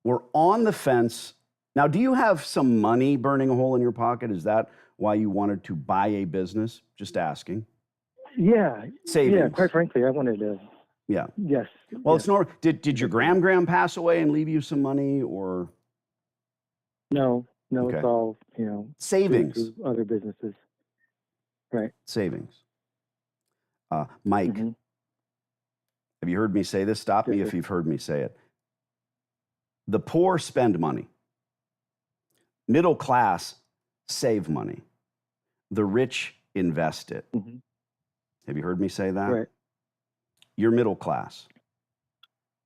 were on the fence. Now, do you have some money burning a hole in your pocket? Is that why you wanted to buy a business? Just asking. Yeah. Savings. Yeah, quite frankly, I wanted to. Yeah. Yes. Well, it's normal. Did your gram pass away and leave you some money, or? No, Okay. It's all, savings. Through other businesses. Right. Savings. Mike, have you heard me say this? Stop me if you've heard me say it. The poor spend money. Middle class save money. The rich invest it. Mm-hmm. Have you heard me say that? Right. You're middle class.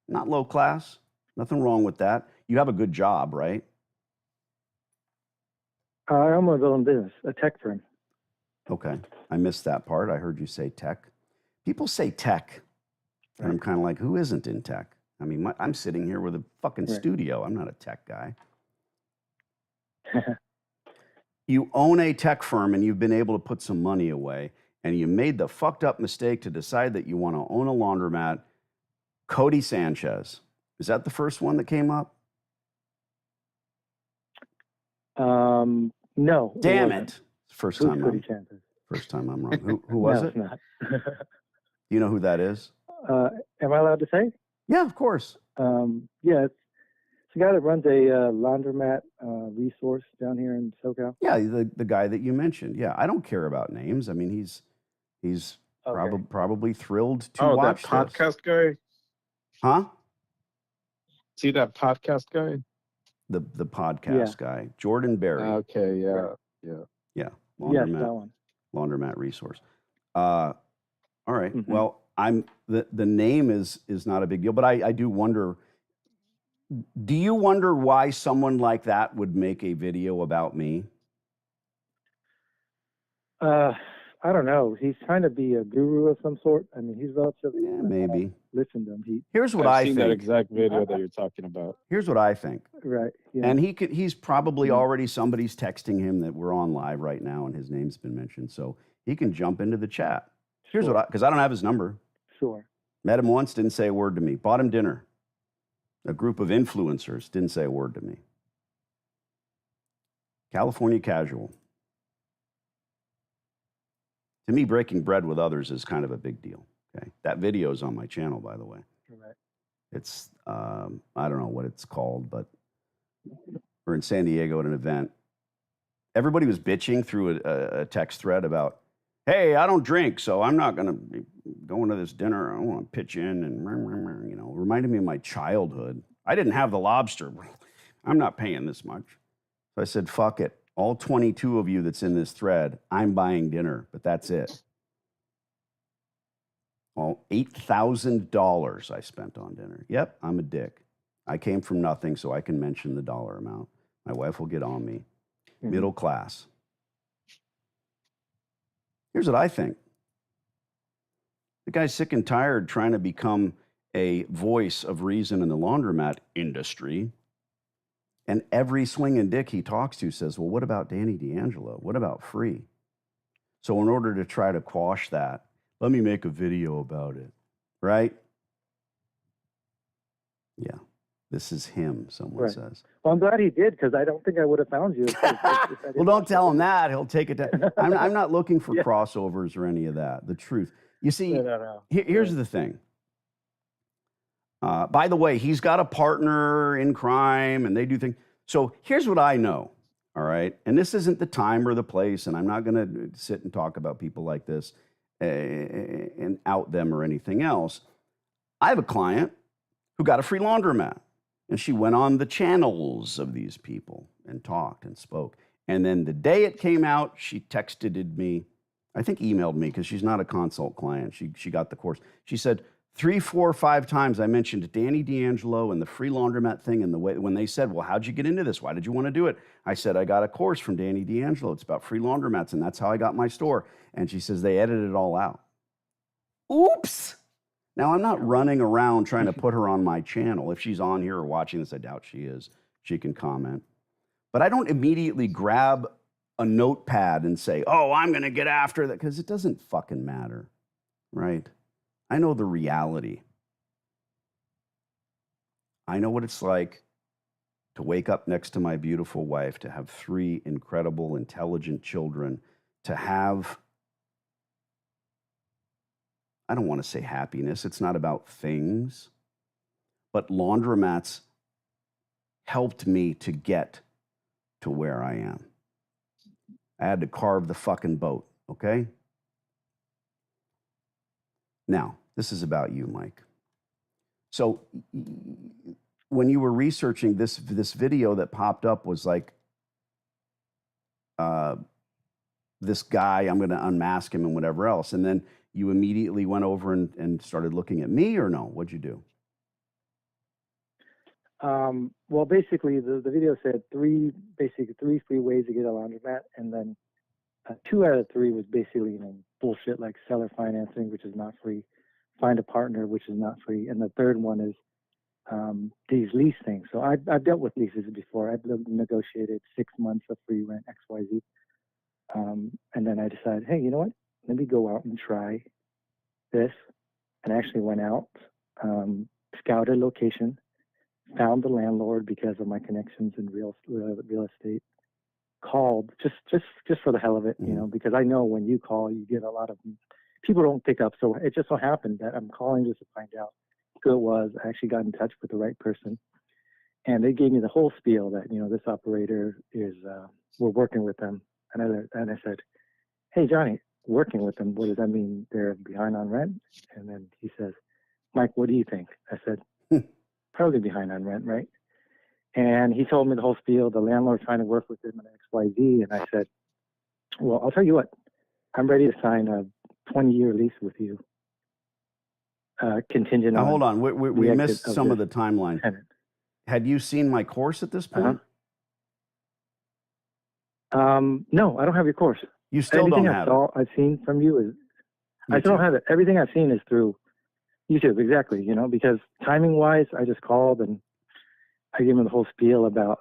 Not low class, Nothing wrong with that. You have a good job, right? I own my own business, a tech firm. Okay. I missed that part. I heard you say tech. People say tech, and I'm kind of like, who isn't in tech? I mean, I'm sitting here with a fucking studio. I'm not a tech guy. You own a tech firm, and you've been able to put some money away, and you made the fucked up mistake to decide that you want to own a laundromat. Cody Sanchez. Is that the first one that came up? No. Damn it. First Who's time Cody I'm Sanchez? First time I'm wrong. Who was No, it? it's not. Do you know who that is? Am I allowed to say? Yeah, of course. Yeah, it's a guy that runs a laundromat resource down here in SoCal. Yeah, the guy that you mentioned. Yeah, I don't care about names. I mean, he's Okay. probably thrilled to watch that podcast guy? Huh? See that podcast guy? The podcast guy, Jordan Berry. Okay, yeah. Yeah, Yes, that one. Laundromat resource. All right. Mhm. Well, the name is not a big deal, but I do wonder. Do you wonder why someone like that would make a video about me? I don't know. He's trying to be a guru of some sort. I mean, he's relatively. Yeah, maybe. Listen to him. Here's what I've I seen think. that exact video that you're talking about. Here's what I think. Right. Yeah. And he's probably already, somebody's texting him that we're on live right now and his name's been mentioned. So he can jump into the chat. Here's what because I don't have his number. Sure. Met him once, didn't say a word to me. Bought him dinner. A group of influencers didn't say a word to me. California casual. To me, breaking bread with others is kind of a big deal. Okay, that video is on my channel, by the way. Right. It's I don't know what it's called, but we're in San Diego at an event. Everybody was bitching through a text thread about, hey, I don't drink, so I'm not going to be going to this dinner. I want to pitch in and, you know, reminded me of my childhood. I didn't have the lobster. I'm not paying this much. So I said, fuck it. All 22 of you that's in this thread, I'm buying dinner, but that's it. All $8,000 I spent on dinner. Yep, I'm a dick. I came from nothing, so I can mention the dollar amount. My wife will get on me. Mhm. Middle class. Here's what I think. The guy's sick and tired trying to become a voice of reason in the laundromat industry. And every swinging dick he talks to says, well, what about Danny D'Angelo? What about free? So in order to try to quash that, let me make a video about it, right? Yeah, this is him, someone says. Well, I'm glad he did because I don't think I would have found you. If I Well, didn't. don't tell him that. He'll take it down. I'm not looking for crossovers or any of that. The truth. You see, No. here's the thing. By the way, he's got a partner in crime and they do things. So here's what I know, all right? And this isn't the time or the place, and I'm not going to sit and talk about people like this and out them or anything else. I have a client who got a free laundromat, and she went on the channels of these people and talked and spoke. And then the day it came out, she texted me, I think emailed me because she's not a consult client. She got the course. She said, 3, 4, 5 times I mentioned Danny D'Angelo and the free laundromat thing, and the way when they said, well, how'd you get into this? Why did you want to do it? I said, I got a course from Danny D'Angelo. It's about free laundromats, and that's how I got my store. And she says, they edited it all out. Oops. Now, I'm not running around trying to put her on my channel. If she's on here or watching this, I doubt she is. She can comment. But I don't immediately grab a notepad and say, oh, I'm going to get after that, because it doesn't fucking matter, right? I know the reality. I know what it's like to wake up next to my beautiful wife, to have 3 incredible, intelligent children, to have, I don't want to say happiness. It's not about things, but laundromats helped me to get to where I am. I had to carve the fucking boat, okay? Now, this is about you, Mike. So when you were researching this video that popped up was like, this guy, I'm going to unmask him and whatever else. And then you immediately went over and started looking at me, or no? What'd you do? Well, basically, the video said three free ways to get a laundromat, and then 2 out of 3 was basically, bullshit like seller financing, which is not free, find a partner, which is not free, and the third one is these lease things. So I've dealt with leases before. I've negotiated 6 months of free rent, XYZ, and then I decided, hey, you know what? Let me go out and try this, and I actually went out, scouted location, found the landlord because of my connections in real estate, called just for the hell of it, because I know when you call, you get a lot of people don't pick up. So it just so happened that I'm calling just to find out who it was. I actually got in touch with the right person, and they gave me the whole spiel that, this operator is, we're working with them. And I said, hey, Johnny, working with them, what does that mean? They're behind on rent? And then he says, Mike, what do you think? I said, probably behind on rent, right? And he told me the whole spiel, the landlord trying to work with him and XYZ. And I said, well, I'll tell you what, I'm ready to sign a 20-year lease with you, contingent now, on. hold on, we missed some of the timeline. Tenant. Had you seen my course at this point? No, I don't have your course. You still don't have it. I've seen from you is, I still don't have it. Everything I've seen is through YouTube, exactly, because timing-wise, I just called and I gave him the whole spiel about,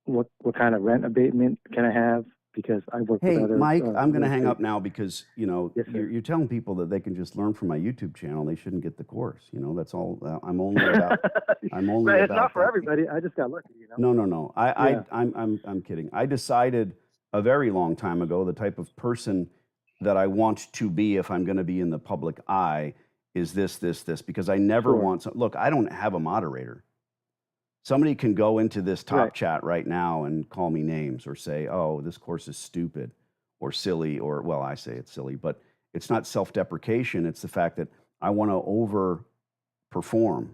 what kind of rent abatement can I have, because I work with other... Hey, Mike, I'm going to hang up now because, Yes, you're telling people that they can just learn from my YouTube channel. They shouldn't get the course. That's all. I'm only about... Right, it's not for everybody. I just got lucky, No. I'm kidding. I decided a very long time ago the type of person that I want to be if I'm going to be in the public eye is this, because I never want... Look, I don't have a moderator. Somebody can go into this top chat right now and call me names or say, oh, this course is stupid or silly, or, well, I say it's silly, but it's not self-deprecation. It's the fact that I want to overperform,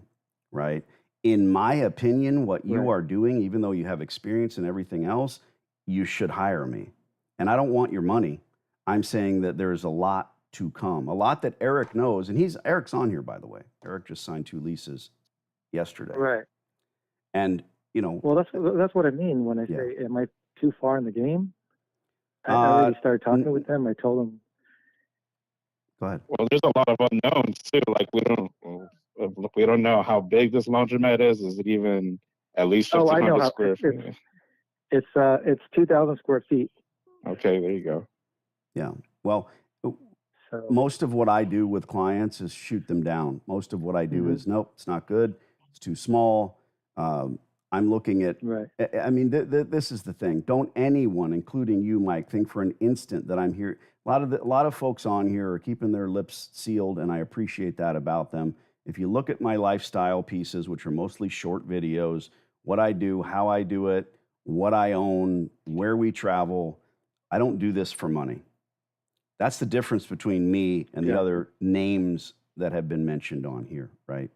right? In my opinion, what you are doing, even though you have experience and everything else, you should hire me. And I don't want your money. I'm saying that there's a lot to come, a lot that Eric knows. And Eric's on here, by the way. Eric just signed 2 leases yesterday. Right. And, well, that's what I mean when I say, am I too far in the game? I already started talking with them. I told them. Go ahead. Well, there's a lot of unknowns too. Like we don't know how big this laundromat is. Is it even at least 1,500 square feet? It's 2,000 square feet. Okay, there you go. Yeah. Well, most of what I do with clients is shoot them down. Most of what I do is, nope, it's not good. It's too small. I'm looking at, I mean, this is the thing. Don't anyone, including you, Mike, think for an instant that I'm here. A lot of folks on here are keeping their lips sealed, and I appreciate that about them. If you look at my lifestyle pieces, which are mostly short videos, what I do, how I do it, what I own, where we travel, I don't do this for money. That's the difference between me and the other names that have been mentioned on here, right?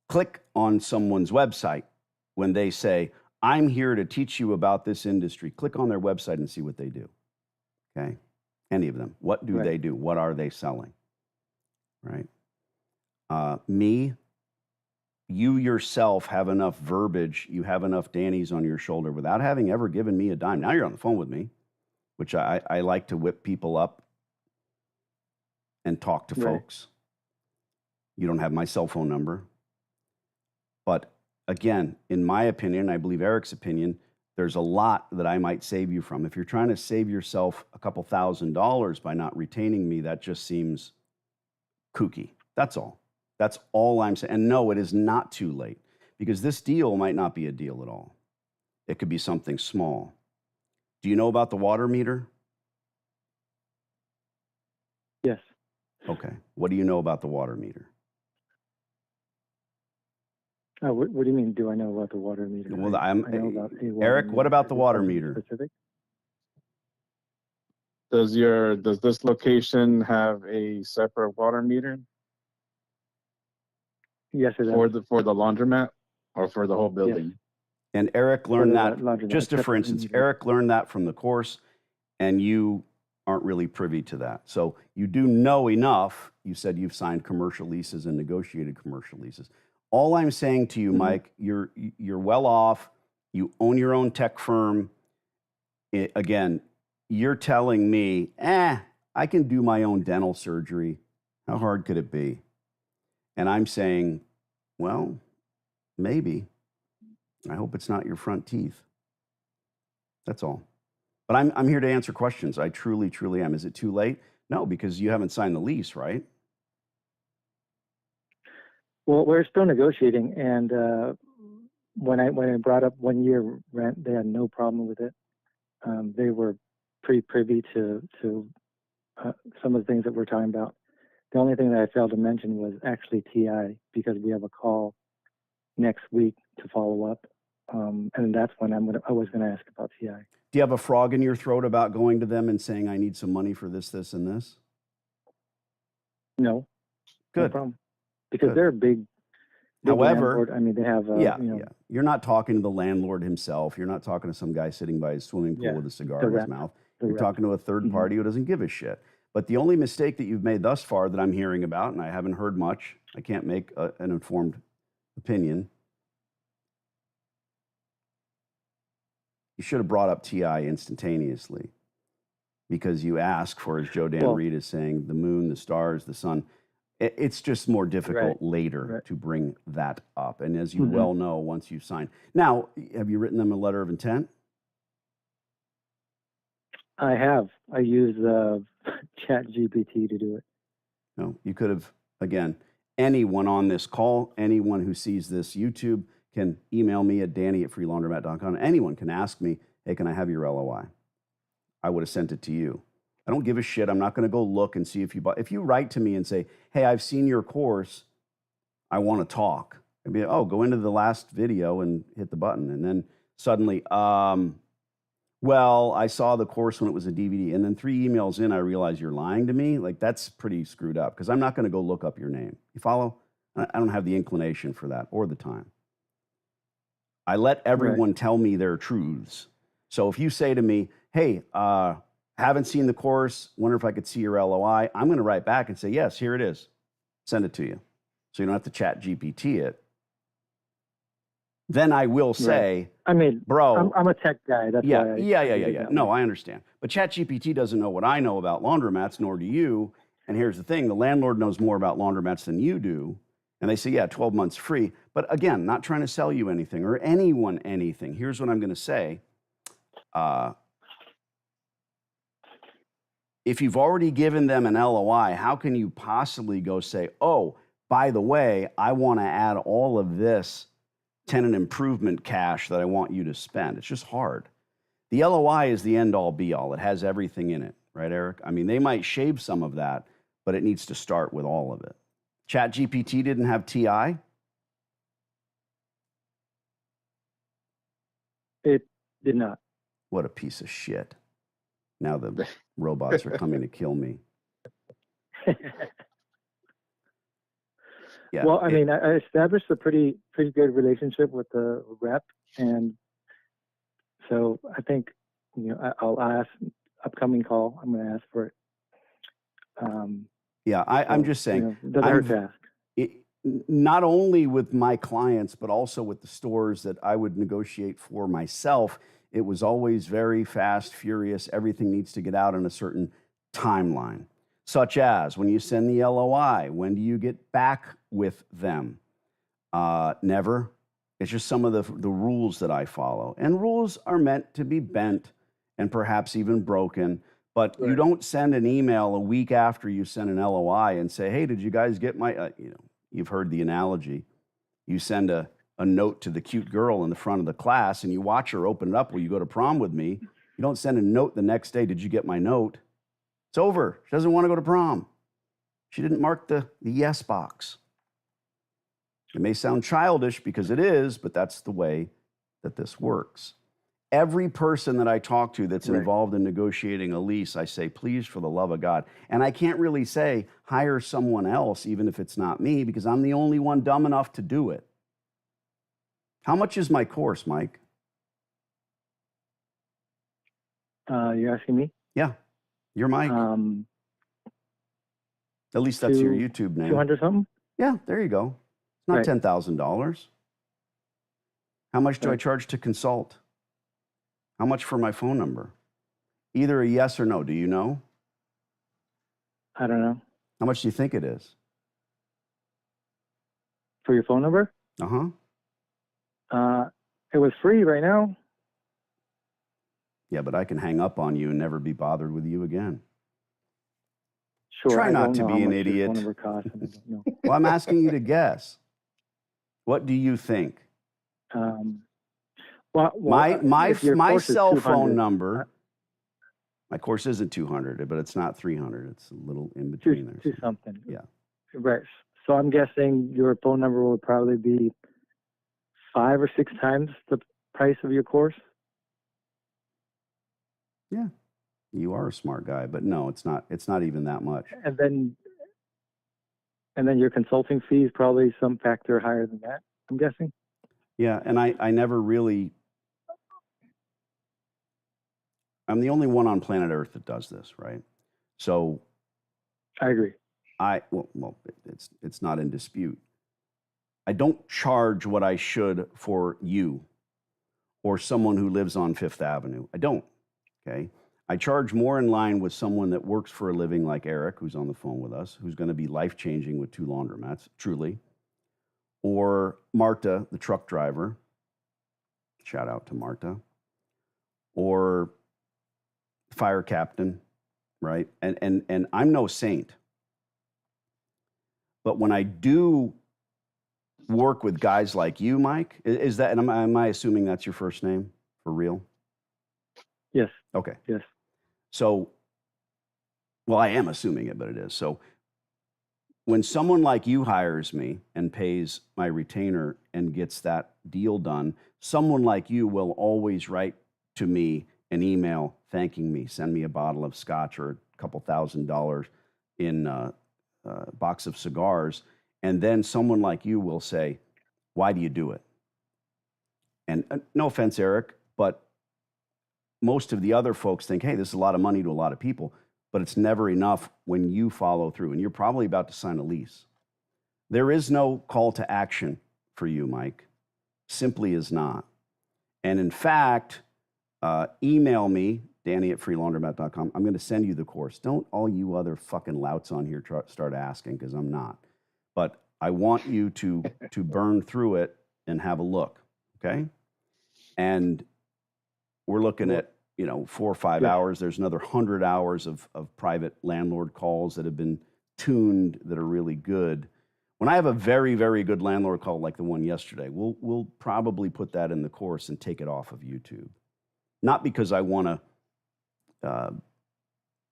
Click on someone's website when they say, I'm here to teach you about this industry. Click on their website and see what they do, okay? Any of them. What do they do? What are they selling, right? Me, you yourself have enough verbiage, you have enough Danny's on your shoulder without having ever given me a dime. Now you're on the phone with me, which I like to whip people up and talk to folks. You don't have my cell phone number. But again, in my opinion, I believe Eric's opinion, there's a lot that I might save you from. If you're trying to save yourself a couple $1,000s by not retaining me, that just seems kooky. That's all. That's all I'm saying. And no, it is not too late, because this deal might not be a deal at all. It could be something small. Do you know about the water meter? Yes. Okay. What do you know about the water meter? What do you mean, do I know about the water meter? Well, I know about a water Eric, meter. what about the water meter? Specific? Does this location have a separate water meter? Yes, it does. For the laundromat or for the whole building? Yes. And Eric learned that, laundromat, just for instance, Eric learned that from the course, and you aren't really privy to that. So you do know enough. You said you've signed commercial leases and negotiated commercial leases. All I'm saying to you, Mike, you're well off. You own your own tech firm. Again, you're telling me, I can do my own dental surgery. How hard could it be? And I'm saying, well, maybe. I hope it's not your front teeth. That's all. But I'm here to answer questions. I truly, truly am. Is it too late? No, because you haven't signed the lease, right? Well, we're still negotiating, and when I brought up 1 year rent, they had no problem with it. They were pretty privy to some of the things that we're talking about. The only thing that I failed to mention was actually TI, because we have a call next week to follow up, and that's when I was going to ask about TI. Do you have a frog in your throat about going to them and saying, I need some money for this, this, and this? No. Good. No problem. Because Good. they're a big However, landlord. I mean, they have, yeah. You're not talking to the landlord himself. You're not talking to some guy sitting by his swimming pool with a cigar in his mouth. You're talking to a third party who doesn't give a shit. But the only mistake that you've made thus far that I'm hearing about, and I haven't heard much, I can't make an informed opinion. You should have brought up TI instantaneously, because you ask for, as Joe Dan Reed is saying, the moon, the stars, the sun. It's just more difficult later to bring that up. And as you well know, once you sign. Now, have you written them a letter of intent? I have. I use ChatGPT to do it. No, you could have, again, anyone on this call, anyone who sees this YouTube can email me at danny@freelaundromat.com. Anyone can ask me, hey, can I have your LOI? I would have sent it to you. I don't give a shit. I'm not going to go look and see if you bought. If you write to me and say, hey, I've seen your course, I want to talk. I'd be, oh, go into the last video and hit the button. And then suddenly, well, I saw the course when it was a DVD. And then 3 emails in, I realize you're lying to me. Like, that's pretty screwed up, because I'm not going to go look up your name. You follow? I don't have the inclination for that or the time. I let everyone tell me their truths. So if you say to me, hey, haven't seen the course, wonder if I could see your LOI, I'm going to write back and say, yes, here it is. Send it to you. So you don't have to chat GPT it. Then I will say, I mean, bro, I'm a tech guy. That's why yeah. No, I understand. But ChatGPT doesn't know what I know about laundromats, nor do you. And here's the thing. The landlord knows more about laundromats than you do. And they say, yeah, 12 months free. But again, not trying to sell you anything or anyone anything. Here's what I'm going to say. If you've already given them an LOI, how can you possibly go say, oh, by the way, I want to add all of this tenant improvement cash that I want you to spend? It's just hard. The LOI is the end all be all. It has everything in it, right, Eric? I mean, they might shave some of that, but it needs to start with all of it. ChatGPT didn't have TI? It did not. What a piece of shit. Now the robots are coming to kill me. Yeah. Well, I mean, I established a pretty good relationship with the rep, and so I think, I'll ask upcoming call. I'm going to ask for it. I'm just saying. Doesn't hurt to ask. Not only with my clients, but also with the stores that I would negotiate for myself, it was always very fast, furious. Everything needs to get out in a certain timeline, such as when you send the LOI, when do you get back with them? Never. It's just some of the rules that I follow. And rules are meant to be bent and perhaps even broken. But you don't send an email a week after you send an LOI and say, hey, did you guys get my, you've heard the analogy. You send a note to the cute girl in the front of the class and you watch her open it up. Will you go to prom with me? You don't send a note the next day. Did you get my note? It's over. She doesn't want to go to prom. She didn't mark the yes box. It may sound childish because it is, but that's the way that this works. Every person that I talk to that's involved in negotiating a lease, I say, please, for the love of God. And I can't really say, hire someone else, even if it's not me, because I'm the only one dumb enough to do it. How much is my course, Mike? You're asking me? Yeah, you're Mike. At least that's your YouTube name. 200 something? Yeah, there you go. Not Right. $10,000. How much do I Right. charge to consult? How much for my phone number? Either a yes or no. Do you know? I don't know. How much do you think it is? For your phone number? It was free right now. Yeah, but I can hang up on you and never be bothered with you again. Sure. Try I not don't to know be how an much your idiot. phone number costs. And I don't know. Well, I'm asking you to guess. What do you think? My if your my course is cell 200, phone number. My course isn't 200, but it's not 300. It's a little in between there. two something. Yeah. Right. So I'm guessing your phone number will probably be 5 or 6 times the price of your course. Yeah. You are a smart guy, but no, it's not. It's not even that much. And then your consulting fee is probably some factor higher than that, I'm guessing. Yeah, and I never really. I'm the only one on planet Earth that does this, right? So I agree. well, it's not in dispute. I don't charge what I should for you or someone who lives on Fifth Avenue. I don't. Okay. I charge more in line with someone that works for a living like Eric, who's on the phone with us, who's going to be life-changing with 2 laundromats, truly. Or Marta, the truck driver. Shout out to Marta. Or fire captain, right? And I'm no saint. But when I do work with guys like you, Mike, is that, and am I assuming that's your first name for real? Yes. Okay. Yes. So, well, I am assuming it, but it is. So when someone like you hires me and pays my retainer and gets that deal done, someone like you will always write to me an email thanking me, send me a bottle of scotch or a couple $1,000 in a box of cigars. And then someone like you will say, why do you do it? And no offense, Eric, but most of the other folks think, hey, this is a lot of money to a lot of people, but it's never enough when you follow through. And you're probably about to sign a lease. There is no call to action for you, Mike. Simply is not. And in fact, email me, Danny@freelaundromat.com. I'm going to send you the course. Don't all you other fucking louts on here start asking, because I'm not. But I want you to burn through it and have a look, okay? And we're looking at 4 or 5 hours. There's another 100 hours of private landlord calls that have been tuned that are really good. When I have a very, very good landlord call like the one yesterday, we'll probably put that in the course and take it off of YouTube. Not because I want to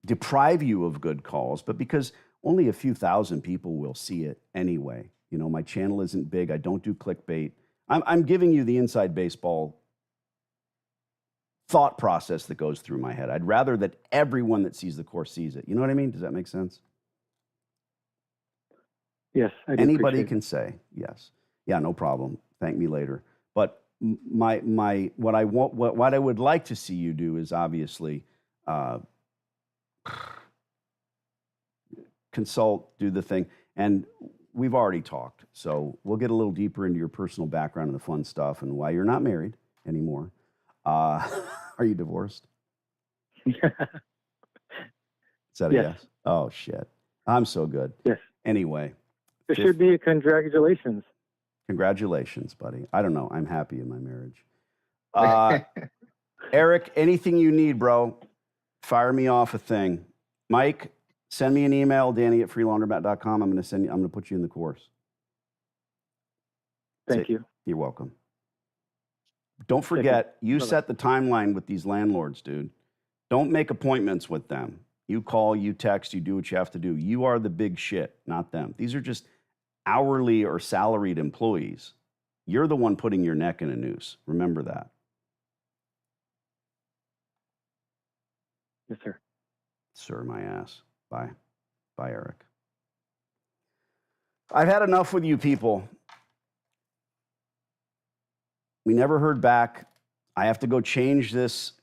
deprive you of good calls, but because only a few thousand people will see it anyway. My channel isn't big. I don't do clickbait. I'm giving you the inside baseball thought process that goes through my head. I'd rather that everyone that sees the course sees it. You know what I mean? Does that make sense? Yes. I do. Anybody can say yes. Yeah, no problem. Thank me later. But what I would like to see you do is obviously consult, do the thing. And we've already talked. So we'll get a little deeper into your personal background and the fun stuff and why you're not married anymore. Are you divorced? Is that a Yes. yes? Oh, shit. I'm so good. Yes. Anyway. There should be a congratulations. Congratulations, buddy. I don't know. I'm happy in my marriage. Eric, anything you need, bro, fire me off a thing. Mike, send me an email, Danny@freelaundromat.com. I'm going to put you in the course. Thank you. You're welcome. Don't forget, you set the timeline with these landlords, dude. Don't make appointments with them. You call, you text, you do what you have to do. You are the big shit, not them. These are just hourly or salaried employees. You're the one putting your neck in a noose. Remember that. Yes, sir. Sir, my ass. Bye. Bye, Eric. I've had enough with you people. We never heard back. I have to go change this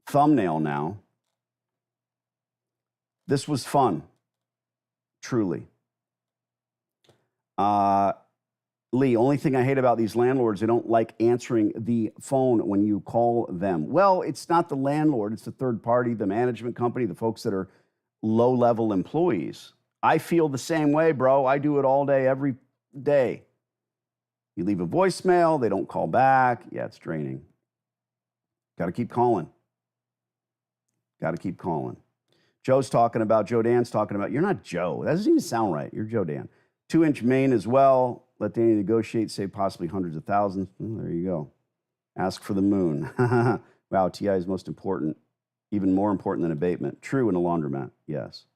thumbnail now. This was fun. Truly. Lee, only thing I hate about these landlords, they don't like answering the phone when you call them. Well, it's not the landlord, it's the third party, the management company, the folks that are low-level employees. I feel the same way, bro. I do it all day, every day. You leave a voicemail, they don't call back. Yeah, it's draining. Got to keep calling. Got to keep calling. Joe Dan's talking about, you're not Joe. That doesn't even sound right. You're Joe Dan. 2-inch main as well. Let Danny negotiate, save possibly hundreds of thousands. Well, there you go. Ask for the moon. Wow, TI is most important, even more important than abatement. True in a laundromat, yes.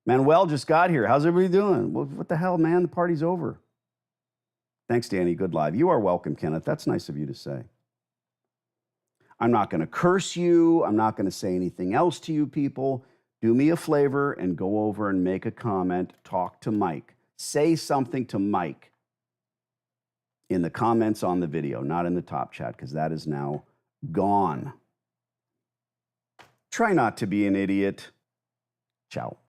Manuel just got here. How's everybody doing? What the hell, man? The party's over. Thanks, Danny. Good live. You are welcome, Kenneth. That's nice of you to say. I'm not going to curse you. I'm not going to say anything else to you people. Do me a favor and go over and make a comment. Talk to Mike. Say something to Mike in the comments on the video, not in the top chat, because that is now gone. Try not to be an idiot. Ciao.